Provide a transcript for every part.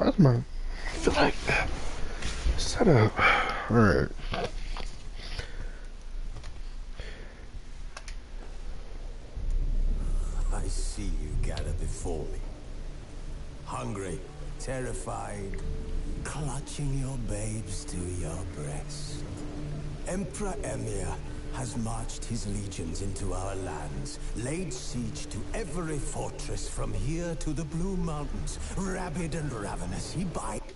Why's my... I feel like... Set up. Alright. I see you gather before me. Hungry, terrified, clutching your babes to your breast. Emperor Emir has marched his legions into our lands, laid siege to every fortress from here to the Blue Mountains. Rabid and ravenous, he bites.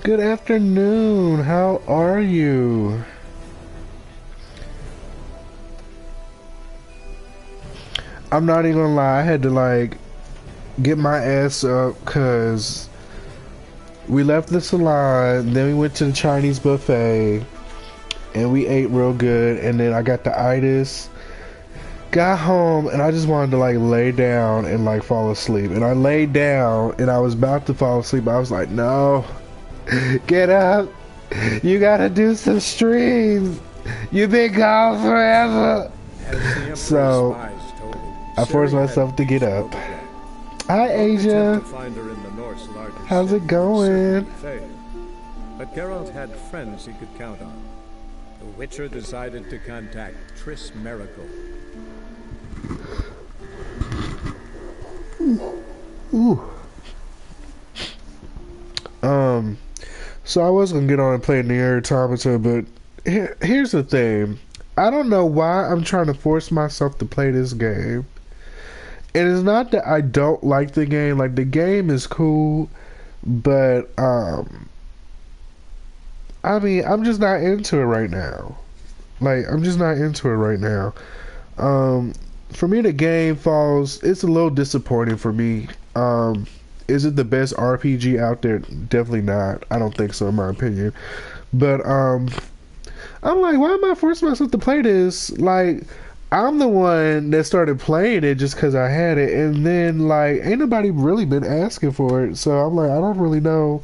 Good afternoon. How are you? I'm not even gonna lie. I had to like get my ass up because we left the salon, then we went to the Chinese buffet, and we ate real good. And then I got the itis. Got home and I just wanted to like lay down and like fall asleep. And I laid down and I was about to fall asleep. I was like, no. Get up. You gotta do some streams. You've been gone forever. So I forced myself to get up. Hi Asia. How's it going? But Geralt had friends he could count on. The Witcher decided to contact Triss Merigold. Ooh. So I was gonna get on and play Nier Automata, but here's the thing. I don't know why I'm trying to force myself to play this game. And it's not that I don't like the game. Like, the game is cool, but I mean, I'm just not into it right now. Like, I'm just not into it right now. For me, the game falls. It's a little disappointing for me. Is it the best RPG out there? Definitely not. I don't think so, in my opinion. But I'm like, why am I forcing myself to play this? Like, I'm the one that started playing it just because I had it, and then like, ain't nobody really been asking for it. So I'm like, I don't really know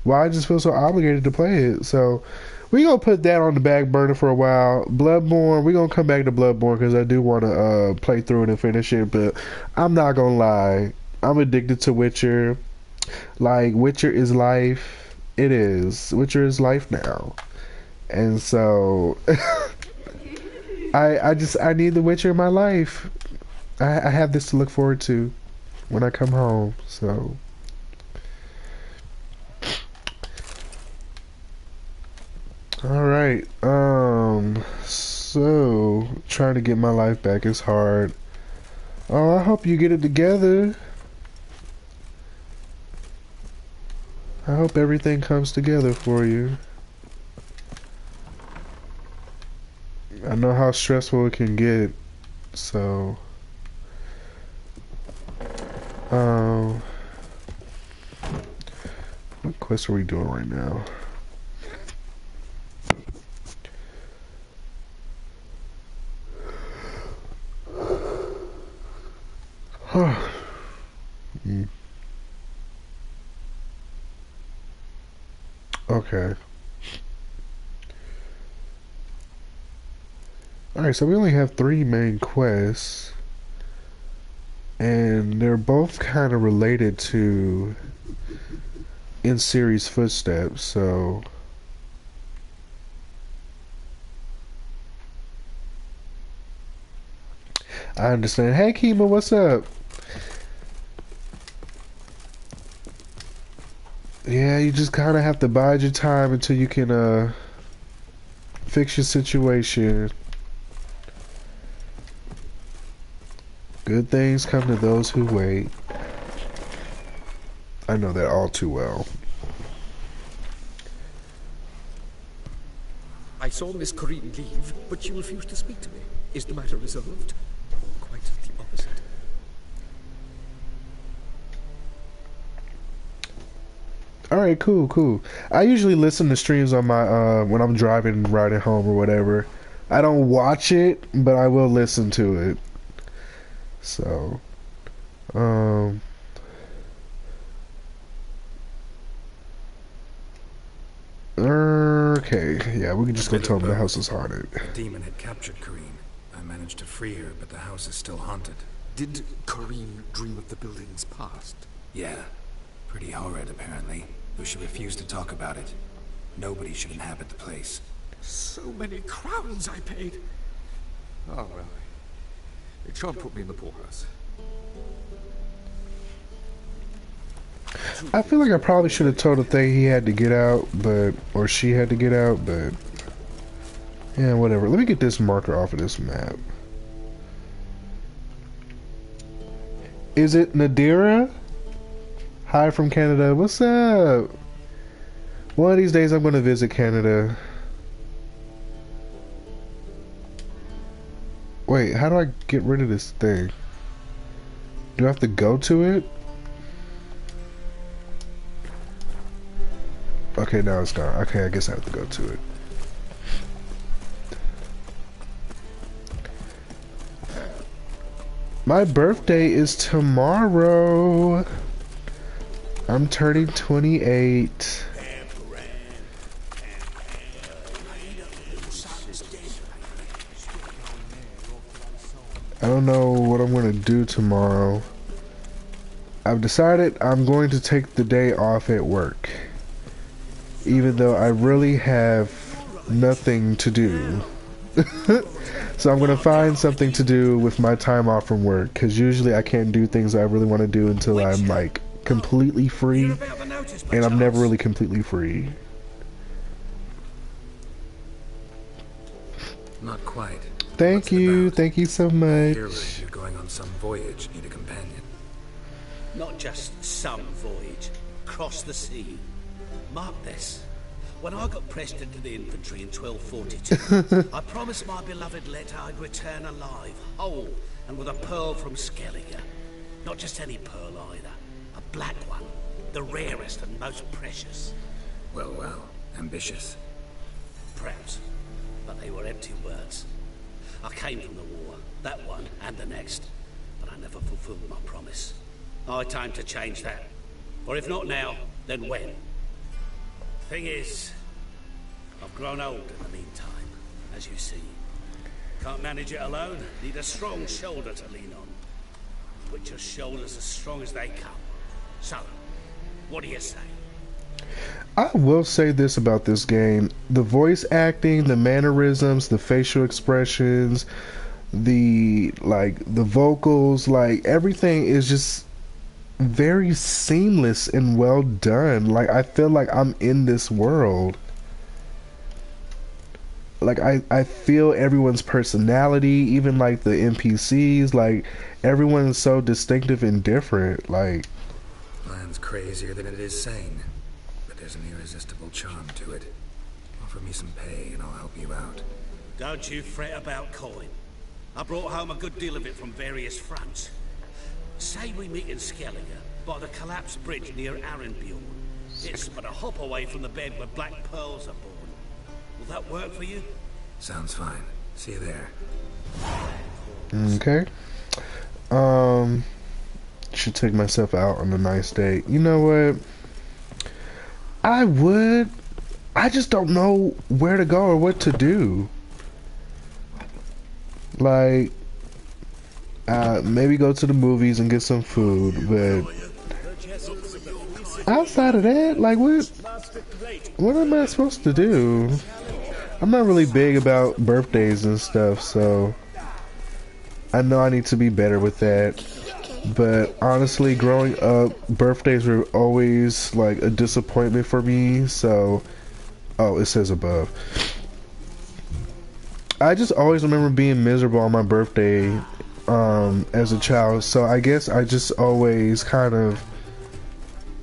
why I just feel so obligated to play it. So we gonna put that on the back burner for a while. Bloodborne, we gonna come back to Bloodborne because I do want to play through it and finish it. But I'm not gonna lie, I'm addicted to Witcher. Like, Witcher is life. It is. Witcher is life now. And so I need the Witcher in my life. I have this to look forward to when I come home. So all right. So trying to get my life back is hard. Oh, I hope you get it together. I hope everything comes together for you. I know how stressful it can get, so what quest are we doing right now? Okay. Alright, so we only have 3 main quests, and they're both kind of related to in-series footsteps, so I understand. Hey Kima, what's up? Yeah, you just kind of have to bide your time until you can fix your situation. Good things come to those who wait. I know that all too well. I saw Miss Corrine leave, but she refused to speak to me. Is the matter resolved? Or quite the opposite? Alright, cool. I usually listen to streams on my when I'm driving, riding home or whatever. I don't watch it, but I will listen to it. So, okay, yeah, we can just go tell them the house is haunted. The demon had captured Corrine. I managed to free her, but the house is still haunted. Did Corrine dream of the building's past? Yeah. Pretty horrid, apparently. Though she refused to talk about it. Nobody should inhabit the place. So many crowns I paid. Oh, well. It shan't put me in the poorhouse. I feel like I probably should have told the thing he had to get out, or she had to get out, but yeah, whatever. Let me get this marker off of this map. Is it Nadira? Hi from Canada. What's up? One of these days I'm going to visit Canada. Wait, how do I get rid of this thing? Do I have to go to it? Okay, now it's gone. Okay, I guess I have to go to it. My birthday is tomorrow. I'm turning 28. I don't know what I'm going to do tomorrow. I've decided I'm going to take the day off at work. Even though I really have nothing to do. So I'm going to find something to do with my time off from work. Because usually I can't do things I really want to do until I'm like completely free. And I'm never really completely free. Not quite. Thank you. Thank you so much. You're going on some voyage. Need a companion. Not just some voyage. Across the sea. Mark this. When I got pressed into the infantry in 1242, I promised my beloved Letta I'd return alive, whole, and with a pearl from Skellige. Not just any pearl either. A black one. The rarest and most precious. Well, well. Ambitious. Perhaps. But they were empty words. I came from the war. That one and the next. But I never fulfilled my promise. High time to change that. Or if not now, then when? Thing is, I've grown old in the meantime, as you see. Can't manage it alone, need a strong shoulder to lean on. Which are shoulders as strong as they come. So, what do you say? I will say this about this game. The voice acting, the mannerisms, the facial expressions, the vocals, like everything is just very seamless and well done. Like I feel like I'm in this world. Like I feel everyone's personality, even like the NPCs, like everyone is so distinctive and different. Like Land's crazier than it is sane, but there's an irresistible charm to it. Offer me some pay and I'll help you out. Don't you fret about coin. I brought home a good deal of it from various fronts. Say we meet in Skellige, by the collapsed bridge near Arenbjorn. It's but a hop away from the bed where black pearls are born. Will that work for you? Sounds fine. See you there. okay. Should take myself out on a nice date. You know what? I would. I just don't know where to go or what to do. Like, maybe go to the movies and get some food, but outside of that, like, what am I supposed to do? I'm not really big about birthdays and stuff, so I know I need to be better with that. But honestly, growing up, birthdays were always like a disappointment for me, so oh, it says above. I just always remember being miserable on my birthday as a child, so I guess I just always kind of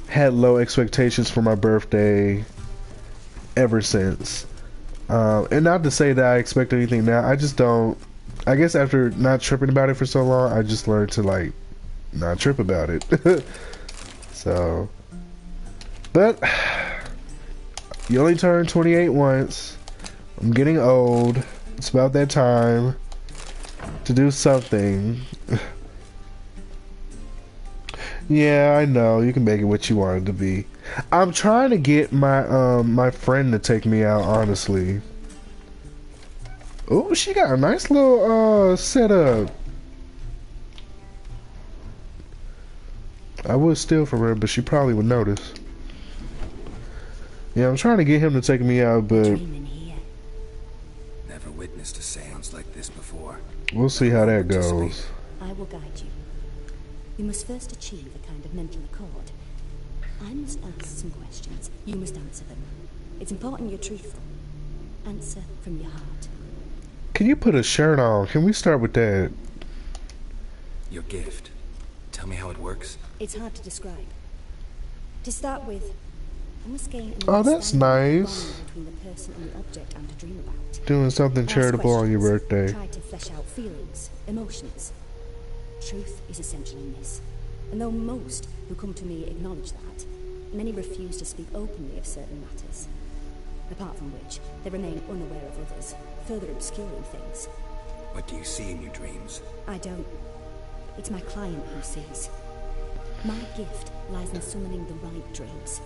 had low expectations for my birthday ever since. And not to say that I expect anything now, I just don't. I guess after not tripping about it for so long, I just learned to like not trip about it. So, but you only turn 28 once. I'm getting old. It's about that time to do something. Yeah, I know. You can make it what you want it to be. I'm trying to get my my friend to take me out, honestly. Oh, she got a nice little setup. I would steal from her, but she probably would notice. Yeah, I'm trying to get him to take me out, but Dreaming here. Never witnessed a seance like this before. we'll see how that goes. I will guide you. You must first achieve a kind of mental accord. I must ask some questions. You must answer them. It's important you're truthful. Answer from your heart. Can you put a shirt on? Can we start with that? Your gift. Tell me how it works. It's hard to describe. To start with, I must gain an Oh, that's understanding of the nice. bond between the person and the object I'm to dream about. Doing something Ask charitable on your questions. birthday. Try to flesh out feelings, emotions. Truth is essential in this. And though most who come to me acknowledge that, many refuse to speak openly of certain matters. Apart from which, they remain unaware of others, further obscuring things. What do you see in your dreams? I don't. It's my client who sees. My gift lies in summoning the right dreams.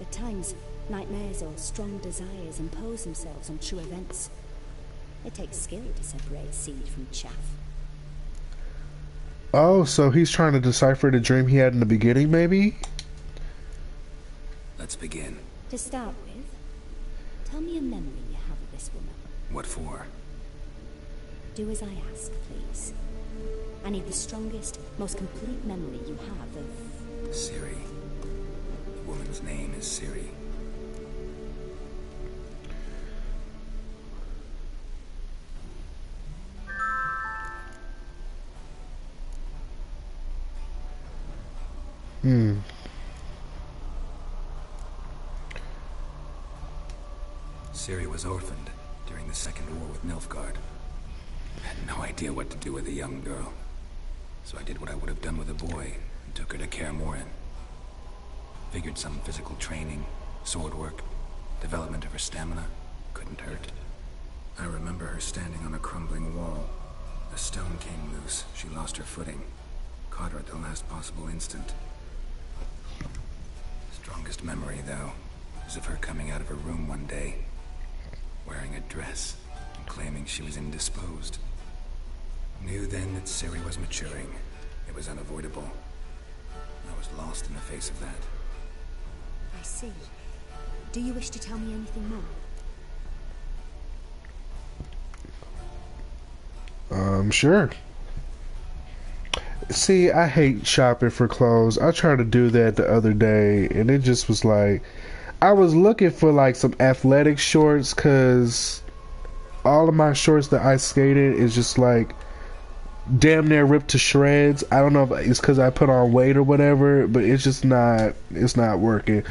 At times, nightmares or strong desires impose themselves on true events. It takes skill to separate seed from chaff. Oh, so he's trying to decipher the dream he had in the beginning, maybe? Let's begin. To start with, tell me a memory you have of this woman. What for? Do as I ask, please. I need the strongest, most complete memory you have of... Siri. The woman's name is Siri. Siri was orphaned during the Second War with Nilfgaard. I had no idea what to do with a young girl. So I did what I would have done with a boy and took her to Kaer Morhen. Figured some physical training, sword work, development of her stamina couldn't hurt. I remember her standing on a crumbling wall. A stone came loose. She lost her footing. Caught her at the last possible instant. Strongest memory, though, is of her coming out of her room one day, wearing a dress and claiming she was indisposed. Knew then that Siri was maturing. It was unavoidable. I was lost in the face of that. I see. Do you wish to tell me anything more? Sure. See, I hate shopping for clothes. I tried to do that the other day, and it just was like... I was looking for, like, some athletic shorts, because all of my shorts that I skated is just, like, damn near ripped to shreds. I don't know if it's because I put on weight or whatever, but it's just not... It's not working.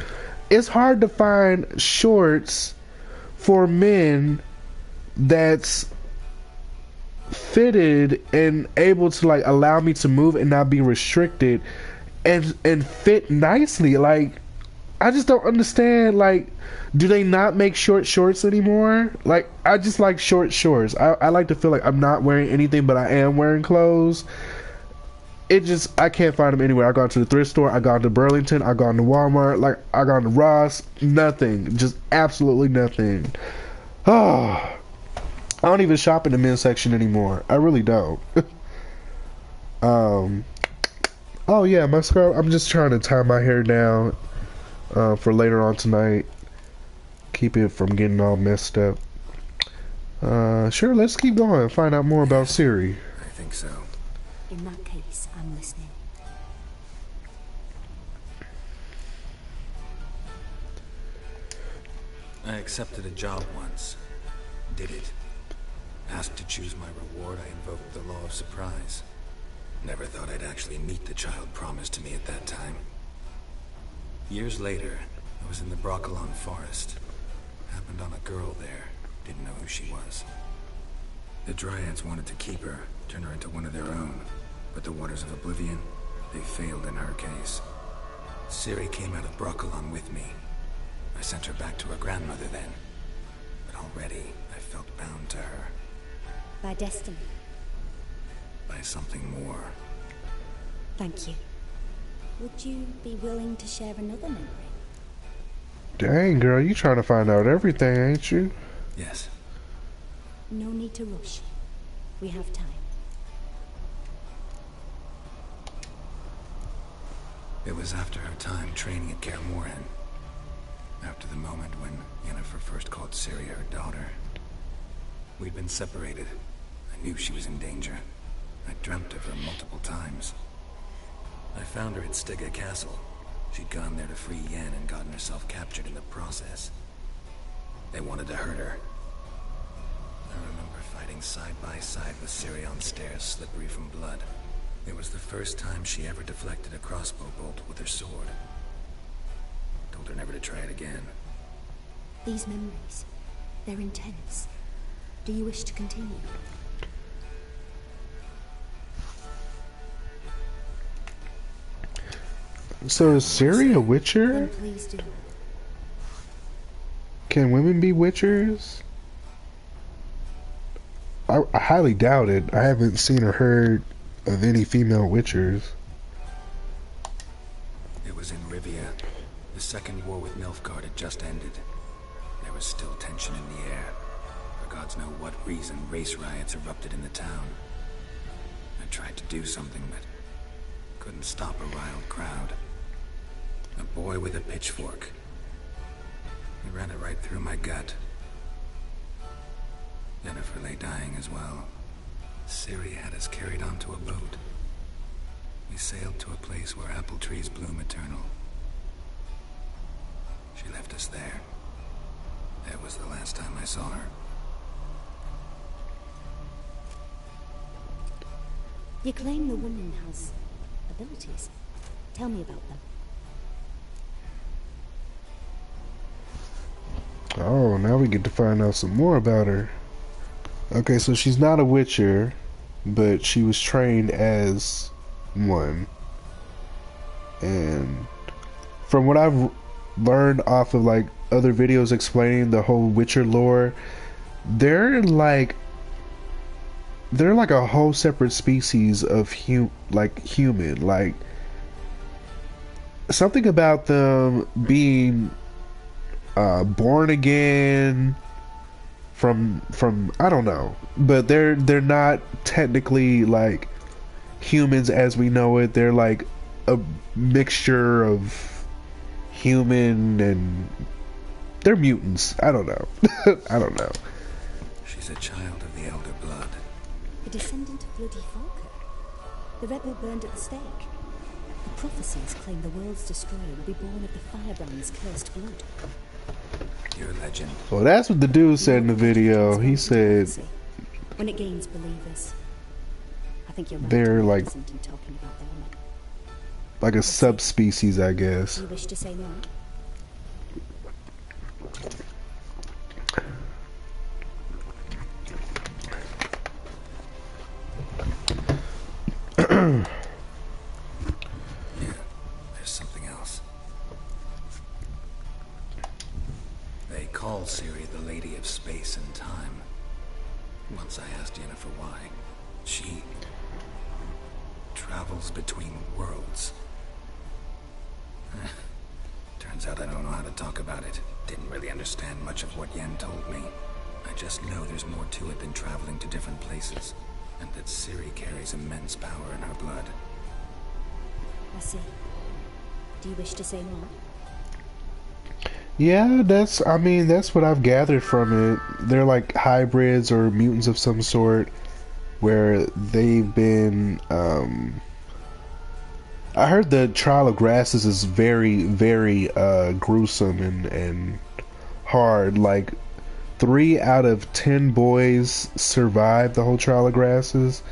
It's hard to find shorts for men that's fitted and able to like allow me to move and not be restricted and fit nicely. Like, I just don't understand, like, do they not make short shorts anymore? Like, I just like short shorts. I like to feel like I'm not wearing anything but I am wearing clothes. It just, I can't find them anywhere. I gone to the thrift store, I gone to Burlington, I gone to Walmart, like I gone to Ross, nothing, just absolutely nothing. Oh, I don't even shop in the men's section anymore. I really don't. Oh yeah, my scarf. I'm just trying to tie my hair down for later on tonight. Keep it from getting all messed up. Sure, let's keep going. Find out more about Siri. I think so. In that case, I'm listening. I accepted a job once. Did it. Asked to choose my reward, I invoked the law of surprise. Never thought I'd actually meet the child promised to me at that time. Years later, I was in the Broccolon forest. Happened on a girl there. Didn't know who she was. The Dryads wanted to keep her, turn her into one of their own. But the Waters of Oblivion, they failed in her case. Ciri came out of Broccolon with me. I sent her back to her grandmother then. But already, I felt bound to her. By destiny. By something more. Thank you. Would you be willing to share another memory? Dang, girl, you trying to find out everything, ain't you? Yes. No need to rush. We have time. It was after her time training at Kaer Morhen. After the moment when Yennefer first called Ciri her daughter. We'd been separated. I knew she was in danger. I dreamt of her multiple times. I found her at Stygga Castle. She'd gone there to free Yen and gotten herself captured in the process. They wanted to hurt her. I remember fighting side by side with Ciri on stairs, slippery from blood. It was the first time she ever deflected a crossbow bolt with her sword. Told her never to try it again. These memories, they're intense. Do you wish to continue? So is Ciri a witcher? Then please do. Can women be witchers? I highly doubt it. I haven't seen or heard of any female witchers. It was in Rivia. The second war with Nilfgaard had just ended. There was still tension in the air. For gods know what reason, race riots erupted in the town. I tried to do something, but couldn't stop a riled crowd. A boy with a pitchfork. He ran it right through my gut. Yennefer lay dying as well. Ciri had us carried onto a boat. We sailed to a place where apple trees bloom eternal. She left us there. That was the last time I saw her. You claim the woman has abilities. Tell me about them. Oh, now we get to find out some more about her. Okay, so she's not a witcher, but she was trained as one. And from what I've learned off of like other videos explaining the whole Witcher lore, they're like a whole separate species of human. Like something about them being born again from I don't know, but they're not technically like humans as we know it. They're like a mixture of human and they're mutants. I don't know. I don't know. She's a child of the Elder Blood. A descendant of bloody Falker. The rebel burned at the stake. The prophecies claim the world's destroyer will be born of the Firebrand's cursed blood. Your legend. Well, that's what the dude said in the video. He said when it gains believers. I think you're right. They're like Talking about the woman. Like a subspecies, I guess. You wish to say more? Yeah, there's something else. They call Ciri the Lady of Space and Time. Once I asked Yennefer why. She travels between worlds. Turns out I don't know how to talk about it. Didn't really understand much of what Yen told me. I just know there's more to it than traveling to different places, and that Ciri carries immense power in her blood. I see. Do you wish to say more? Yeah, that's what I've gathered from it. They're like hybrids or mutants of some sort where they've been I heard the trial of grasses is very, very gruesome and hard. Like 3 out of 10 boys survived the whole trial of grasses,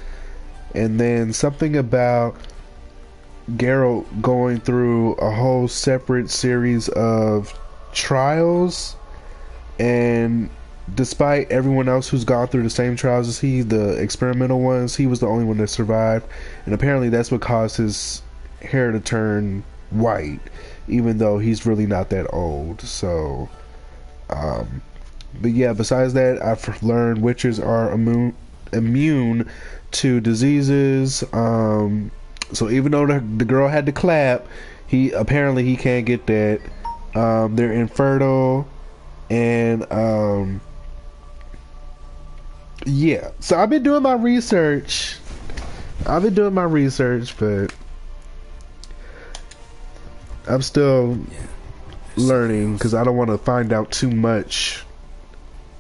and then something about Geralt going through a whole separate series of trials, and despite everyone else who's gone through the same trials as he, the experimental ones, he was the only one that survived, and apparently that's what caused his hair to turn white, even though he's really not that old. So but yeah, besides that, I've learned witches are immune to diseases. So even though the girl had to clap, he can't get that. They're infertile, and Yeah. So I've been doing my research. But I'm still Yeah. learning because I don't want to find out too much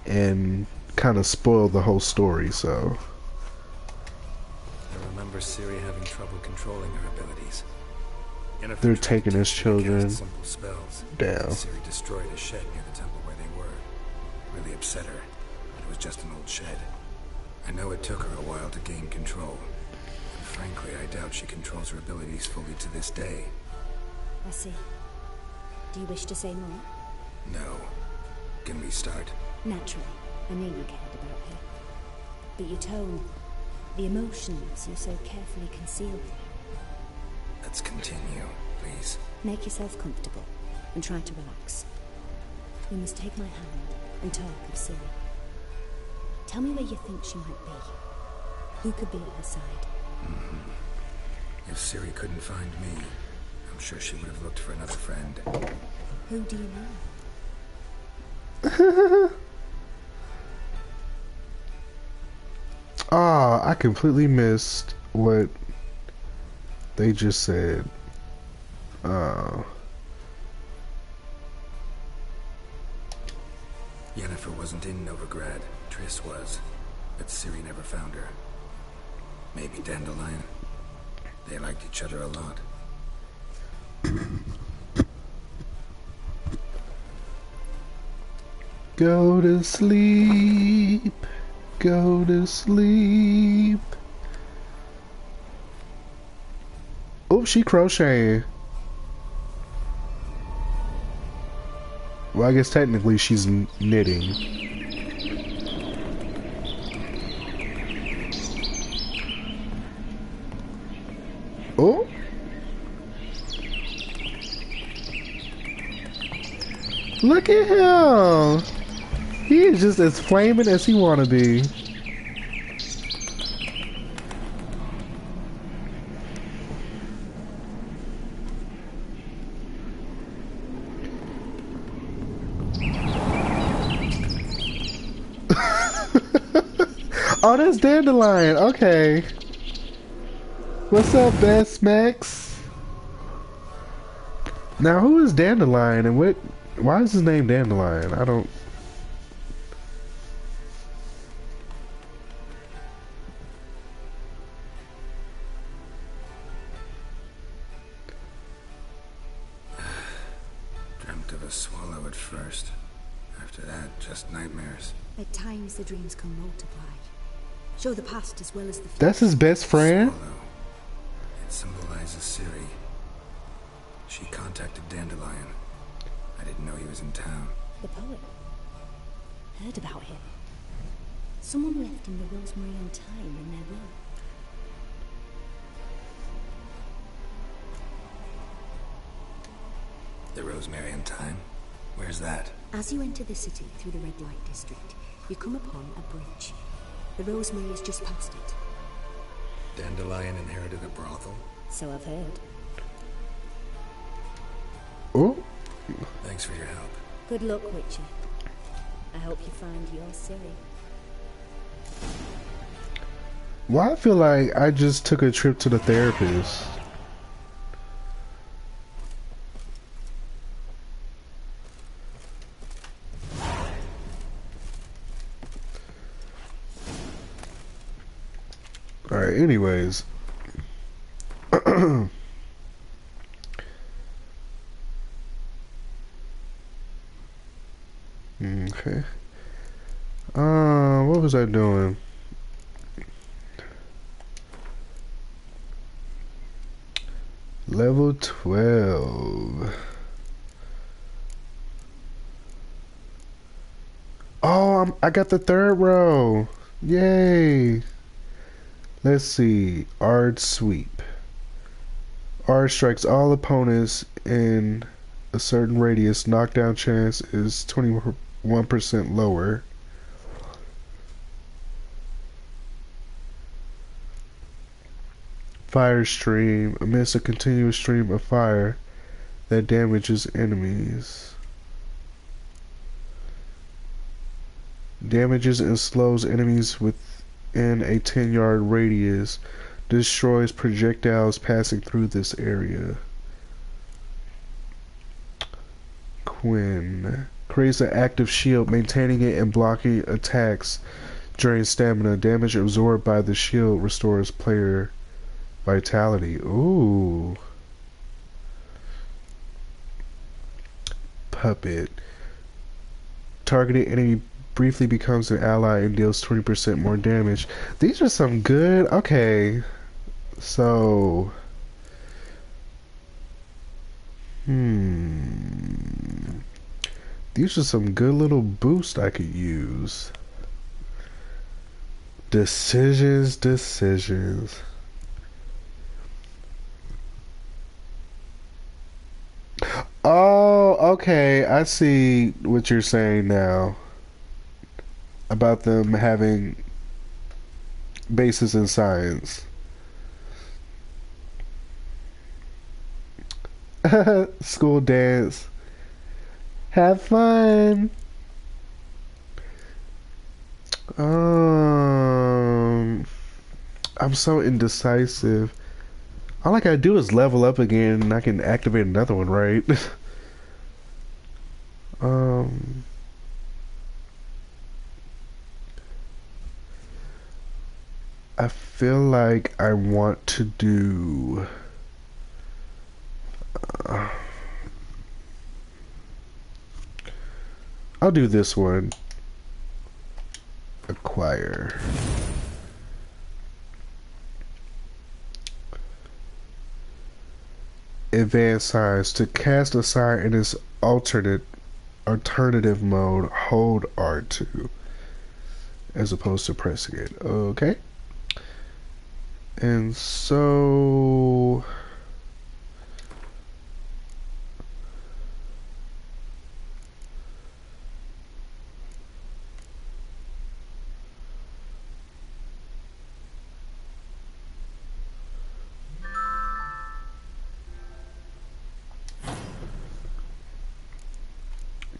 and kind of spoil the whole story. So I remember Ciri having trouble controlling her abilities. Yennefer they're tried to taking as teach her to children cast simple spells. down. Ciri destroyed a shed near the temple where they were. Really upset her, but it was just an old shed. I know it took her a while to gain control. And frankly, I doubt she controls her abilities fully to this day. I see. Do you wish to say more? No. Can we start? Naturally. I knew you cared about her. But your tone, the emotions you so carefully concealed. Let's continue, please. Make yourself comfortable and try to relax. You must take my hand and talk of Ciri. Tell me where you think she might be. Who could be at her side? If Ciri couldn't find me, I'm sure she would have looked for another friend. Who do you know? Ah, I completely missed what they just said. Yennefer wasn't in Novigrad. Triss was. But Ciri never found her. Maybe Dandelion? They liked each other a lot. Go to sleep. Go to sleep. Oh, she crocheting. Well, I guess technically she's knitting. Oh. Look at him. He is just as flaming as he want to be. Oh, that's Dandelion. Okay. What's up, Best Max? Now, who is Dandelion and what? Why is his name Dandelion? I don't. Dreamt of a swallow at first. After that, just nightmares. At times the dreams can multiply. Show the past as well as the future. That's his best friend? Swallow. It symbolizes Ciri. She contacted Dandelion. I didn't know he was in town. The poet. Heard about him. Someone left him the rosemary and thyme in their will. The Rosemary and Thyme? Where's that? As you enter the city through the red light district, you come upon a bridge. The rosemary is just past it. Dandelion inherited a brothel? So I've heard. Oh. Thanks for your help. Good luck, Witcher. I hope you find your Ciri. Well, I feel like I just took a trip to the therapist. Alright, anyways. Okay. What was I doing? Level 12. Oh, I got the third row. Yay. Let's see. Ard Sweep. Ard strikes all opponents in a certain radius. Knockdown chance is 21% lower. Fire Stream. Amidst a continuous stream of fire that damages enemies. Damages and slows enemies within a 10-yard radius. Destroys projectiles passing through this area. Quinn. Creates an active shield, maintaining it and blocking attacks during stamina. Damage absorbed by the shield restores player vitality. Ooh. Puppet. Targeted enemy briefly becomes an ally and deals 20% more damage. These are some good... Okay. So... These are some good little boosts I could use. Decisions. Oh, okay. I see what you're saying now. About them having bases in science. School dance. Have fun. I'm so indecisive. All I gotta do is level up again and I can activate another one, right? I feel like I want to do... I'll do this one. Acquire. Advanced science. To cast a sign in its alternative mode, hold R2 as opposed to pressing it. Okay. And so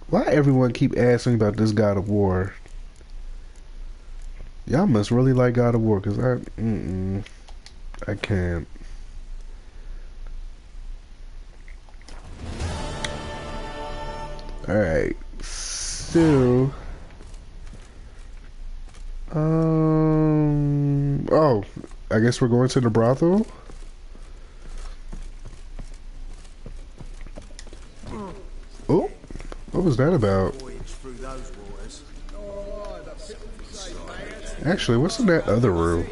why everyone keep asking about this God of War? Y'all must really like God of War, cause I can't. All right, so oh, I guess we're going to the brothel. Oh. What was that about? Actually, what's in that other room?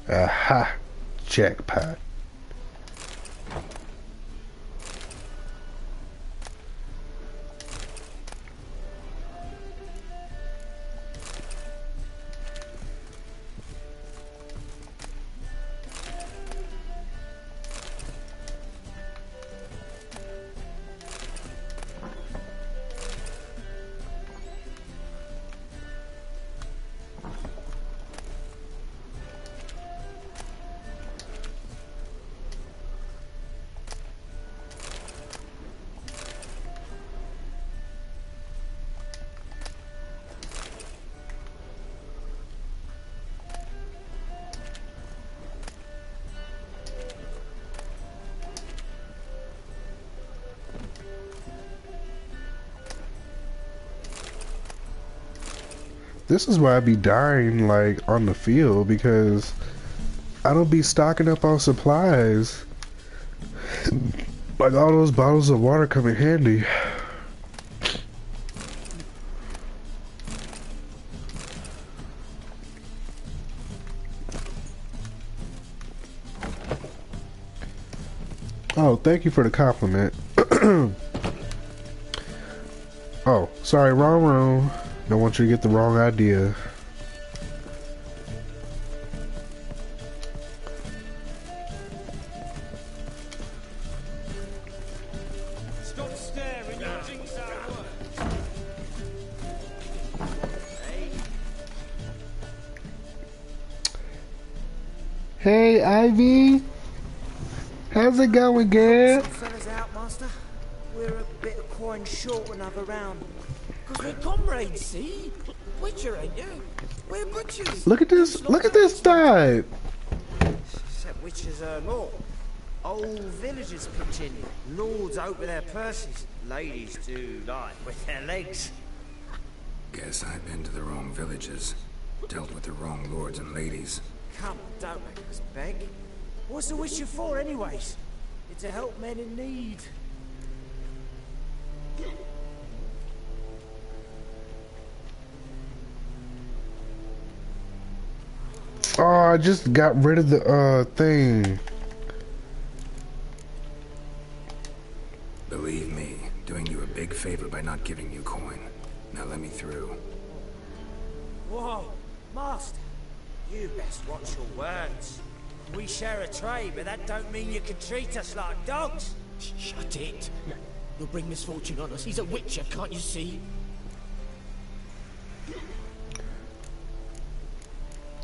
Aha! Jackpot. This is why I be dying, like, on the field, because I don't be stocking up on supplies. Like, all those bottles of water come in handy. Oh, thank you for the compliment. Oh, sorry, wrong room. Don't want you to get the wrong idea. Stop staring, your jinx out work. Hey, Ivy. How's it going, girl? Some fellas out, master. We're a bit of coin short another round. Because we're comrades, see? Witcher, ain't you? We're butchers. Look at this. Look at this dive. Except witchers are law. Old villagers pitch in. Lords open their purses. Ladies do lie with their legs. Guess I've been to the wrong villages. Dealt with the wrong lords and ladies. Come, don't make us beg. What's a witcher for, anyways? It's to help men in need. Oh, I just got rid of the thing. Believe me, doing you a big favor by not giving you coin. Now let me through. Whoa, master. You best watch your words. We share a trade, but that don't mean you can treat us like dogs. Shut it. You'll bring misfortune on us. He's a witcher, can't you see?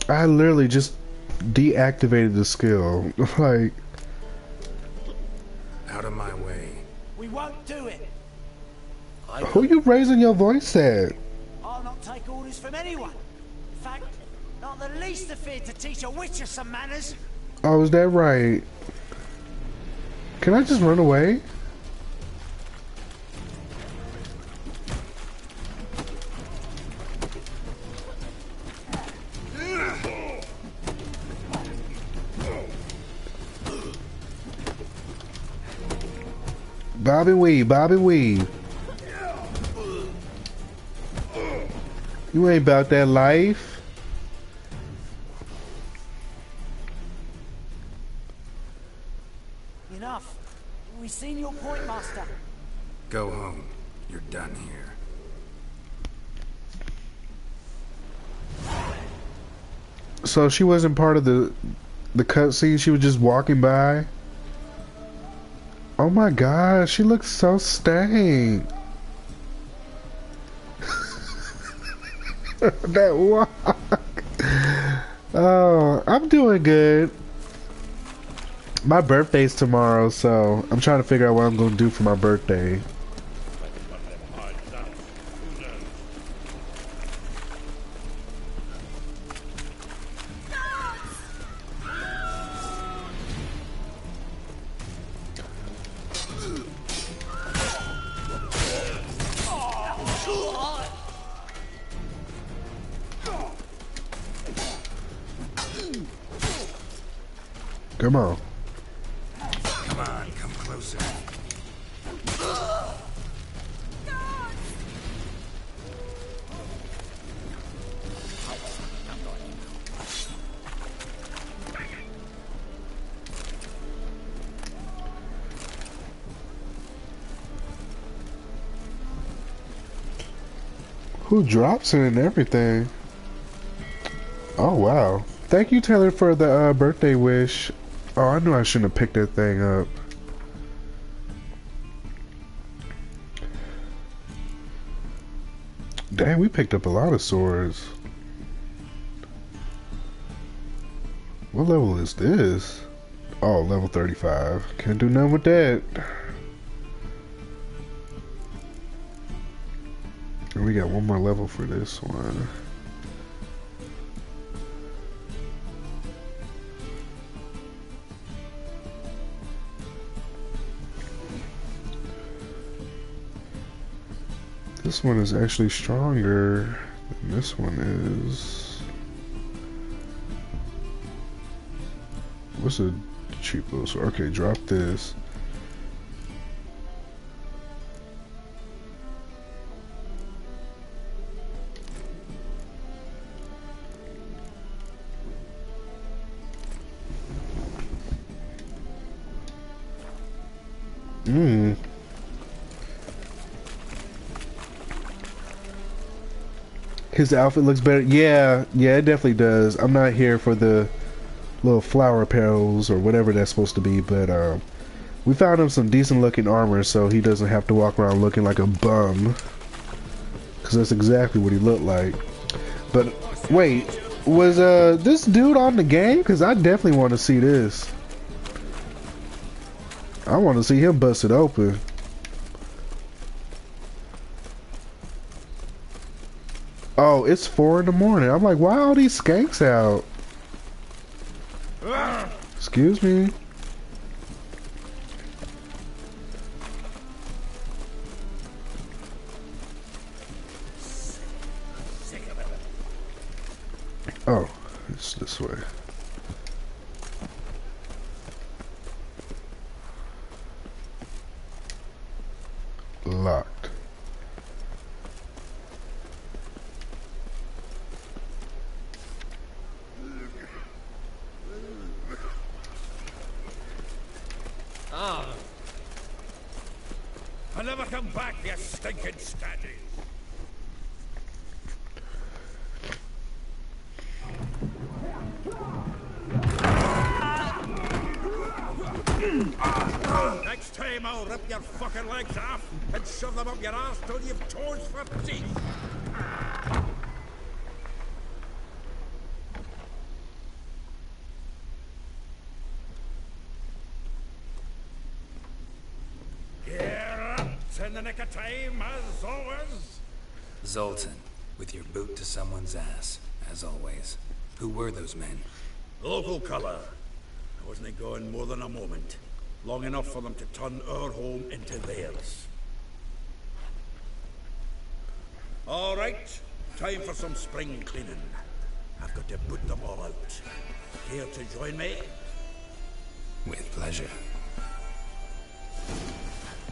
I literally just deactivated the skill. Like, Out of my way. We won't do it. who you raising your voice at? I'll not take orders from anyone. In fact, not the least afeard to teach a witcher some manners. Oh, is that right? Can I just run away? Bobby weave, Bobby weave. You ain't about that life. Enough. We've seen your point, master. Go home. You're done here. So she wasn't part of the cutscene. She was just walking by. Oh my god, she looks so stank. That walk. Oh, I'm doing good. My birthday's tomorrow, so I'm trying to figure out what I'm gonna do for my birthday. Come on. Come on, come closer. Who drops it and everything? Oh wow. Thank you, Taylor, for the birthday wish. Oh, I knew I shouldn't have picked that thing up. Dang, we picked up a lot of swords. What level is this? Oh, level 35. Can't do nothing with that. And we got one more level for this one. This one is actually stronger than this one is. What's a cheap little sword? Okay, drop this. His outfit looks better. Yeah, it definitely does. I'm not here for the little flower petals or whatever that's supposed to be, but we found him some decent looking armor so he doesn't have to walk around looking like a bum. Because that's exactly what he looked like. But wait, was this dude on the game? Because I definitely want to see this. I want to see him bust it open. Oh, it's 4 in the morning. I'm like, why are all these skanks out? Excuse me. Oh, it's this way. Locked. I'll never come back, you stinking scatty. Next time I'll rip your fucking legs off and shove them up your ass till you've toes for teeth. You're up in the nick of time, as always. Zoltan, with your boot to someone's ass, as always. Who were those men? Local colour. I wasn't going more than a moment. Long enough for them to turn our home into theirs. All right, time for some spring cleaning. I've got to put them all out. Care to join me? With pleasure.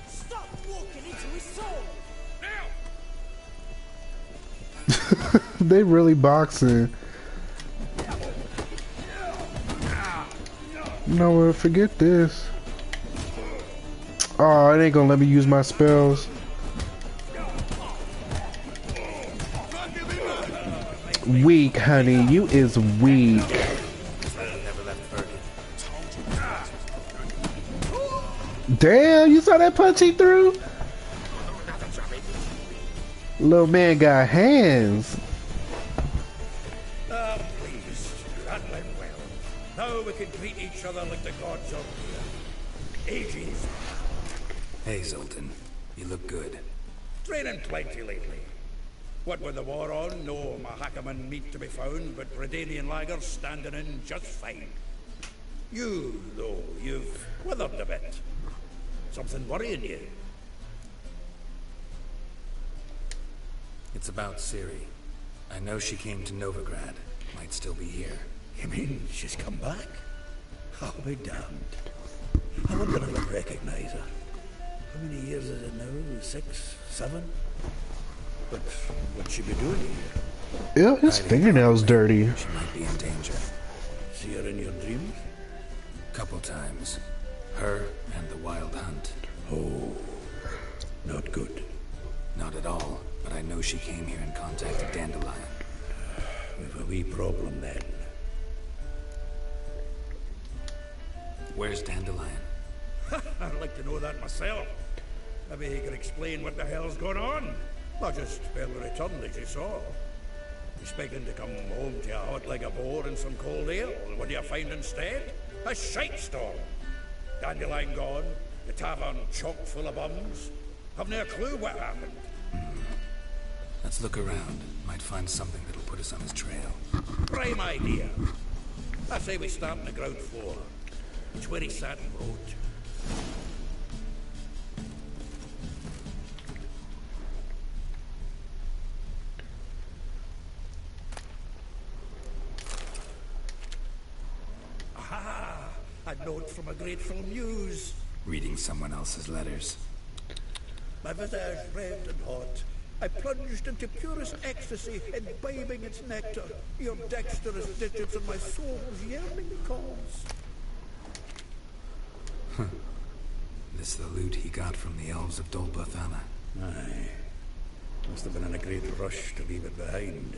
Stop walking into his soul! Now! They really boxing. No, forget this. Oh, it ain't gonna let me use my spells. Weak, honey. You is weak. Damn, you saw that punch he threw? Little man got hands. Please. That went well. Now we can greet each other like the gods of here. Ages. Hey, Zoltan. You look good. Training plenty lately. What with the war on, no Mahakaman meat to be found, but Redanian lagers standing in just fine. You, though, you've withered a bit. Something worrying you? It's about Ciri. I know she came to Novigrad. Might still be here. You mean she's come back? I'll be damned. I wonder if I'd recognize her. How many years is it now? 6, 7? But what'd she be doing here? Yeah, his fingernail's dirty. She might be in danger. See her in your dreams? Couple times. Her and the Wild Hunt. Oh, not good. Not at all, but I know she came here in contact with Dandelion. We've a wee problem then. Where's Dandelion? I'd like to know that myself. Maybe he could explain what the hell's going on. Not just barely returned, as you saw. Expecting to come home to a hot like a boar and some cold ale. What do you find instead? A shite storm. Dandelion gone, the tavern chock full of bums. Have no clue what happened. Let's look around. Might find something that'll put us on his trail. Prime idea. I say we start on the ground floor. It's where he sat and wrote. Aha! A note from a grateful muse. Reading someone else's letters. My visage red and hot. I plunged into purest ecstasy, imbibing its nectar. Your dexterous digits and my soul's yearning cause. This the loot he got from the elves of Dol B'Thana. Aye. Must have been in a great rush to leave it behind.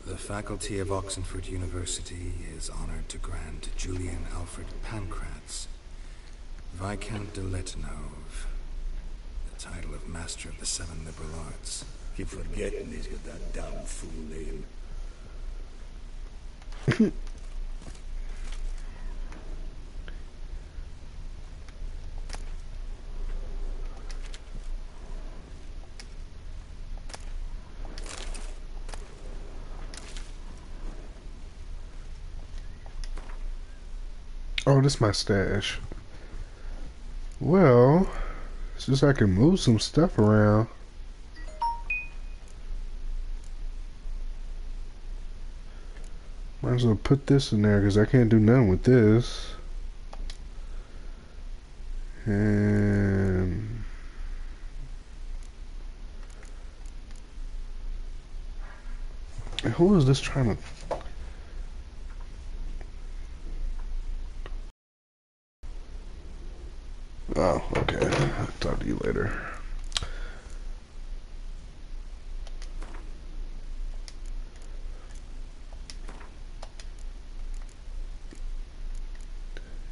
The faculty of Oxenford University is honored to grant Julian Alfred Pancratz, Viscount de Lettenhove, the title of Master of the Seven Liberal Arts. Keep forgetting he's got that damn fool name. Oh, this is my stash. Well, it's just I can move some stuff around. Might as well put this in there because I can't do nothing with this. And who is this trying to? Oh, okay. I'll talk to you later.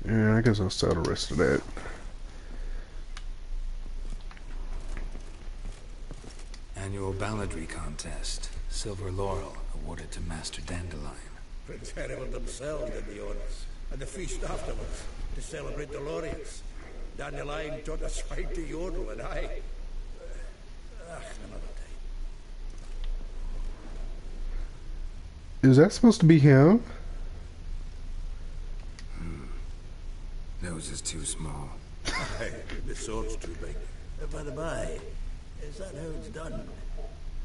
Yeah, I guess I'll sell the rest of that. Annual balladry contest. Silver laurel awarded to Master Dandelion. Prince Herald himself did the honors, and the feast afterwards, to celebrate the laureates. Dandelion taught us how to yodel, and I... another time. Is that supposed to be him? Nose is too small. Aye, the sword's too big. By the by, is that how it's done?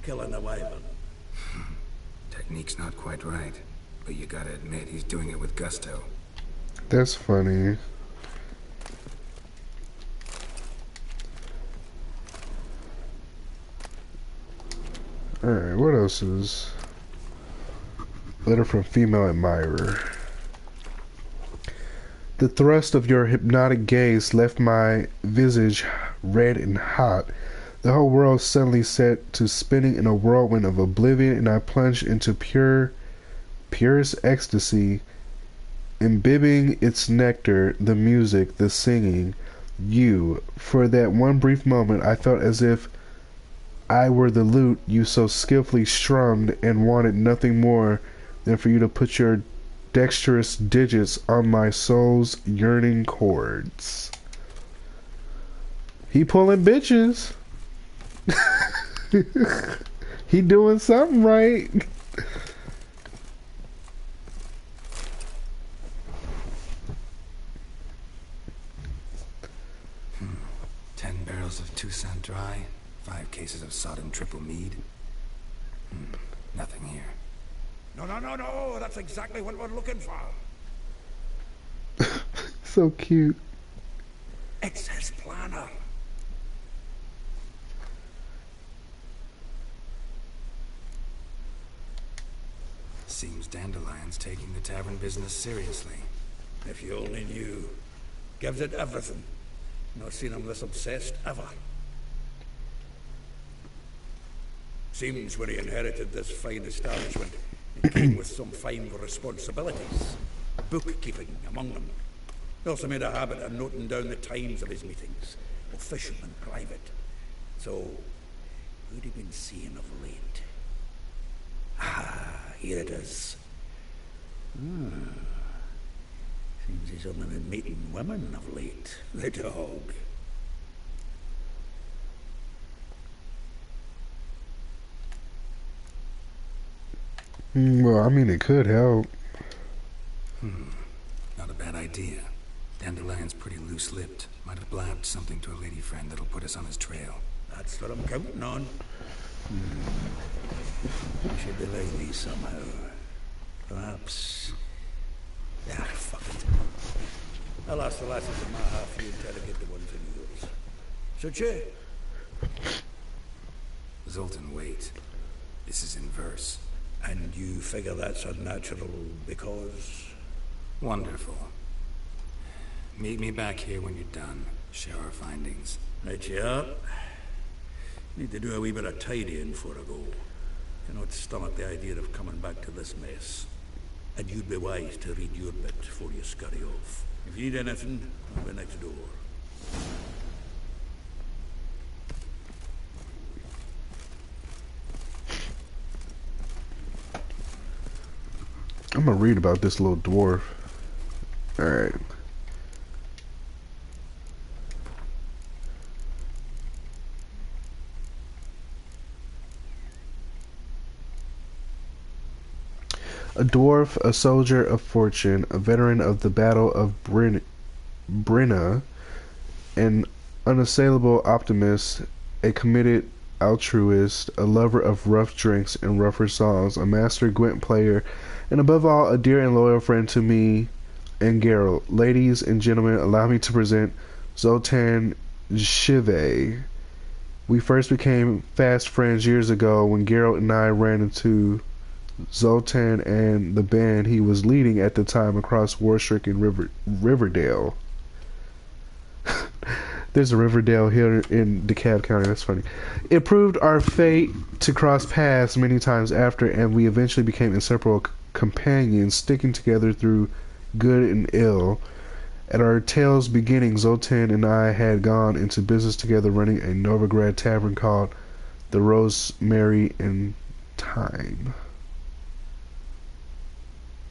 Killing a wyvern. Technique's not quite right, but you gotta admit he's doing it with gusto. That's funny. Alright, what else is... Letter from female admirer. The thrust of your hypnotic gaze left my visage red and hot. The whole world suddenly set to spinning in a whirlwind of oblivion, and I plunged into purest ecstasy, imbibing its nectar, the music, the singing. You, for that one brief moment, I felt as if I were the lute you so skillfully strummed, and wanted nothing more than for you to put your dexterous digits on my soul's yearning chords. He pulling bitches. He doing something right. 10 barrels of Toussaint Dry, 5 cases of sodden triple mead. Nothing here. No, that's exactly what we're looking for. So cute. It's his planner. Seems Dandelion's taking the tavern business seriously. If you only knew. Gives it everything. Not seen him this obsessed ever. Seems when he inherited this fine establishment, it came with some fine responsibilities. Bookkeeping among them. He also made a habit of noting down the times of his meetings, official and private. So, who'd he been seeing of late? Ah, here it is. Seems he's only been meeting women of late. The dog. Well, I mean, it could help. Not a bad idea. Dandelion's pretty loose-lipped. Might have blabbed something to a lady friend that'll put us on his trail. That's what I'm counting on. He should delay me somehow. Perhaps... fuck it. I'll ask the lasses in my half, you interrogate the ones in yours. Should you? Zoltan, wait. This is in verse. And you figure that's unnatural because... Wonderful. Meet me back here when you're done. Share our findings. Right you are. Need to do a wee bit of tidying before I go. Cannot stomach the idea of coming back to this mess. And you'd be wise to read your bit before you scurry off. If you need anything, I'll be next door. I'm gonna read about this little dwarf. Alright. A dwarf, a soldier of fortune, a veteran of the Battle of Brenna, an unassailable optimist, a committed altruist, a lover of rough drinks and rougher songs, a master Gwent player, and above all, a dear and loyal friend to me and Geralt. Ladies and gentlemen, allow me to present Zoltan Shive. We first became fast friends years ago when Geralt and I ran into Zoltan and the band he was leading at the time across war-stricken Riverdale. There's a Riverdale here in DeKalb County. That's funny. It proved our fate to cross paths many times after, and we eventually became inseparable companions, sticking together through good and ill. At our tale's beginning, Zoltan and I had gone into business together, running a Novigrad tavern called the Rosemary and Thyme.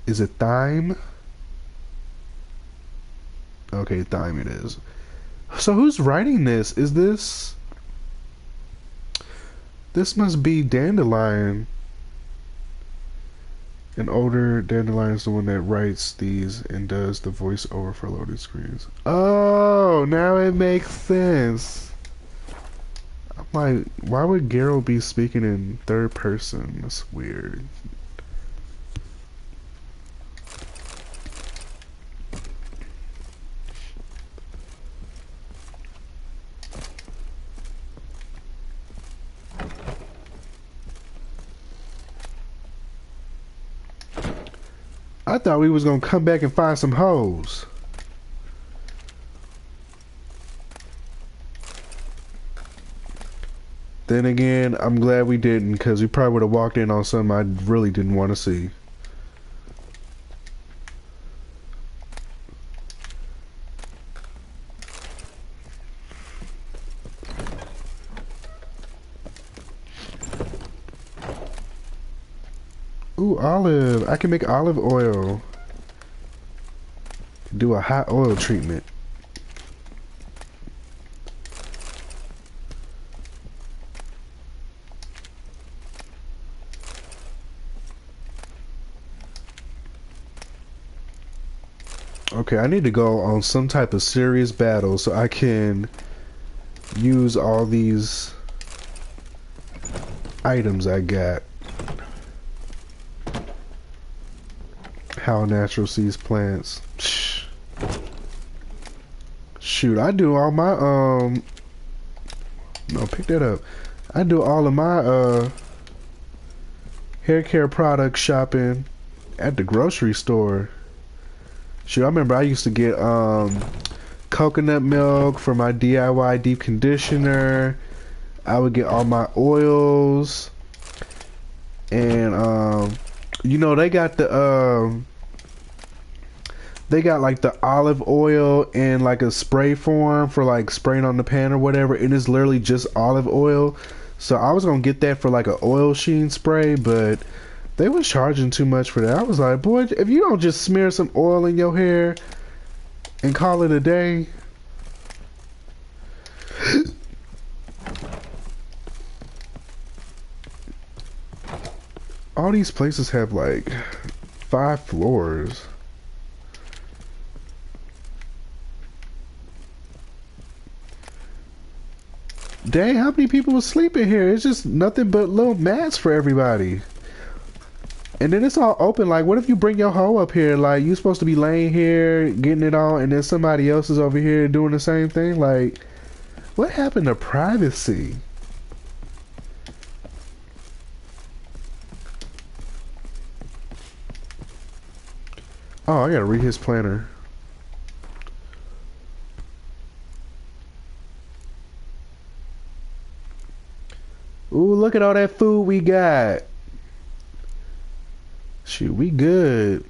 Is it Thyme? Okay, Thyme it is. So who's writing this? Is this... This must be Dandelion. An older Dandelion is the one that writes these and does the voiceover for loaded screens. Oh, now it makes sense. I'm like, why would Geralt be speaking in third person? That's weird. I thought we was gonna come back and find some hoes. Then again, I'm glad we didn't, because we probably would have walked in on something I really didn't want to see. Ooh, olive. I can make olive oil. Do a hot oil treatment. Okay, I need to go on some type of serious battle so I can use all these items I got. How natural sees plants. Shoot, I do all my no, pick that up. I do all of my hair care product shopping at the grocery store. Shoot, I remember I used to get coconut milk for my DIY deep conditioner. I would get all my oils, and you know, they got the they got like the olive oil in like a spray form for like spraying on the pan or whatever. It is literally just olive oil. So I was gonna get that for like an oil sheen spray, but they was charging too much for that. I was like, boy, if you don't just smear some oil in your hair and call it a day. All these places have like 5 floors. Dang, how many people was sleeping here? It's just nothing but little mats for everybody. And then it's all open. Like, what if you bring your hoe up here? Like, you supposed to be laying here, getting it on, and then somebody else is over here doing the same thing? Like, what happened to privacy? Oh, I gotta read his planner. Ooh, look at all that food we got. Shoot, we good.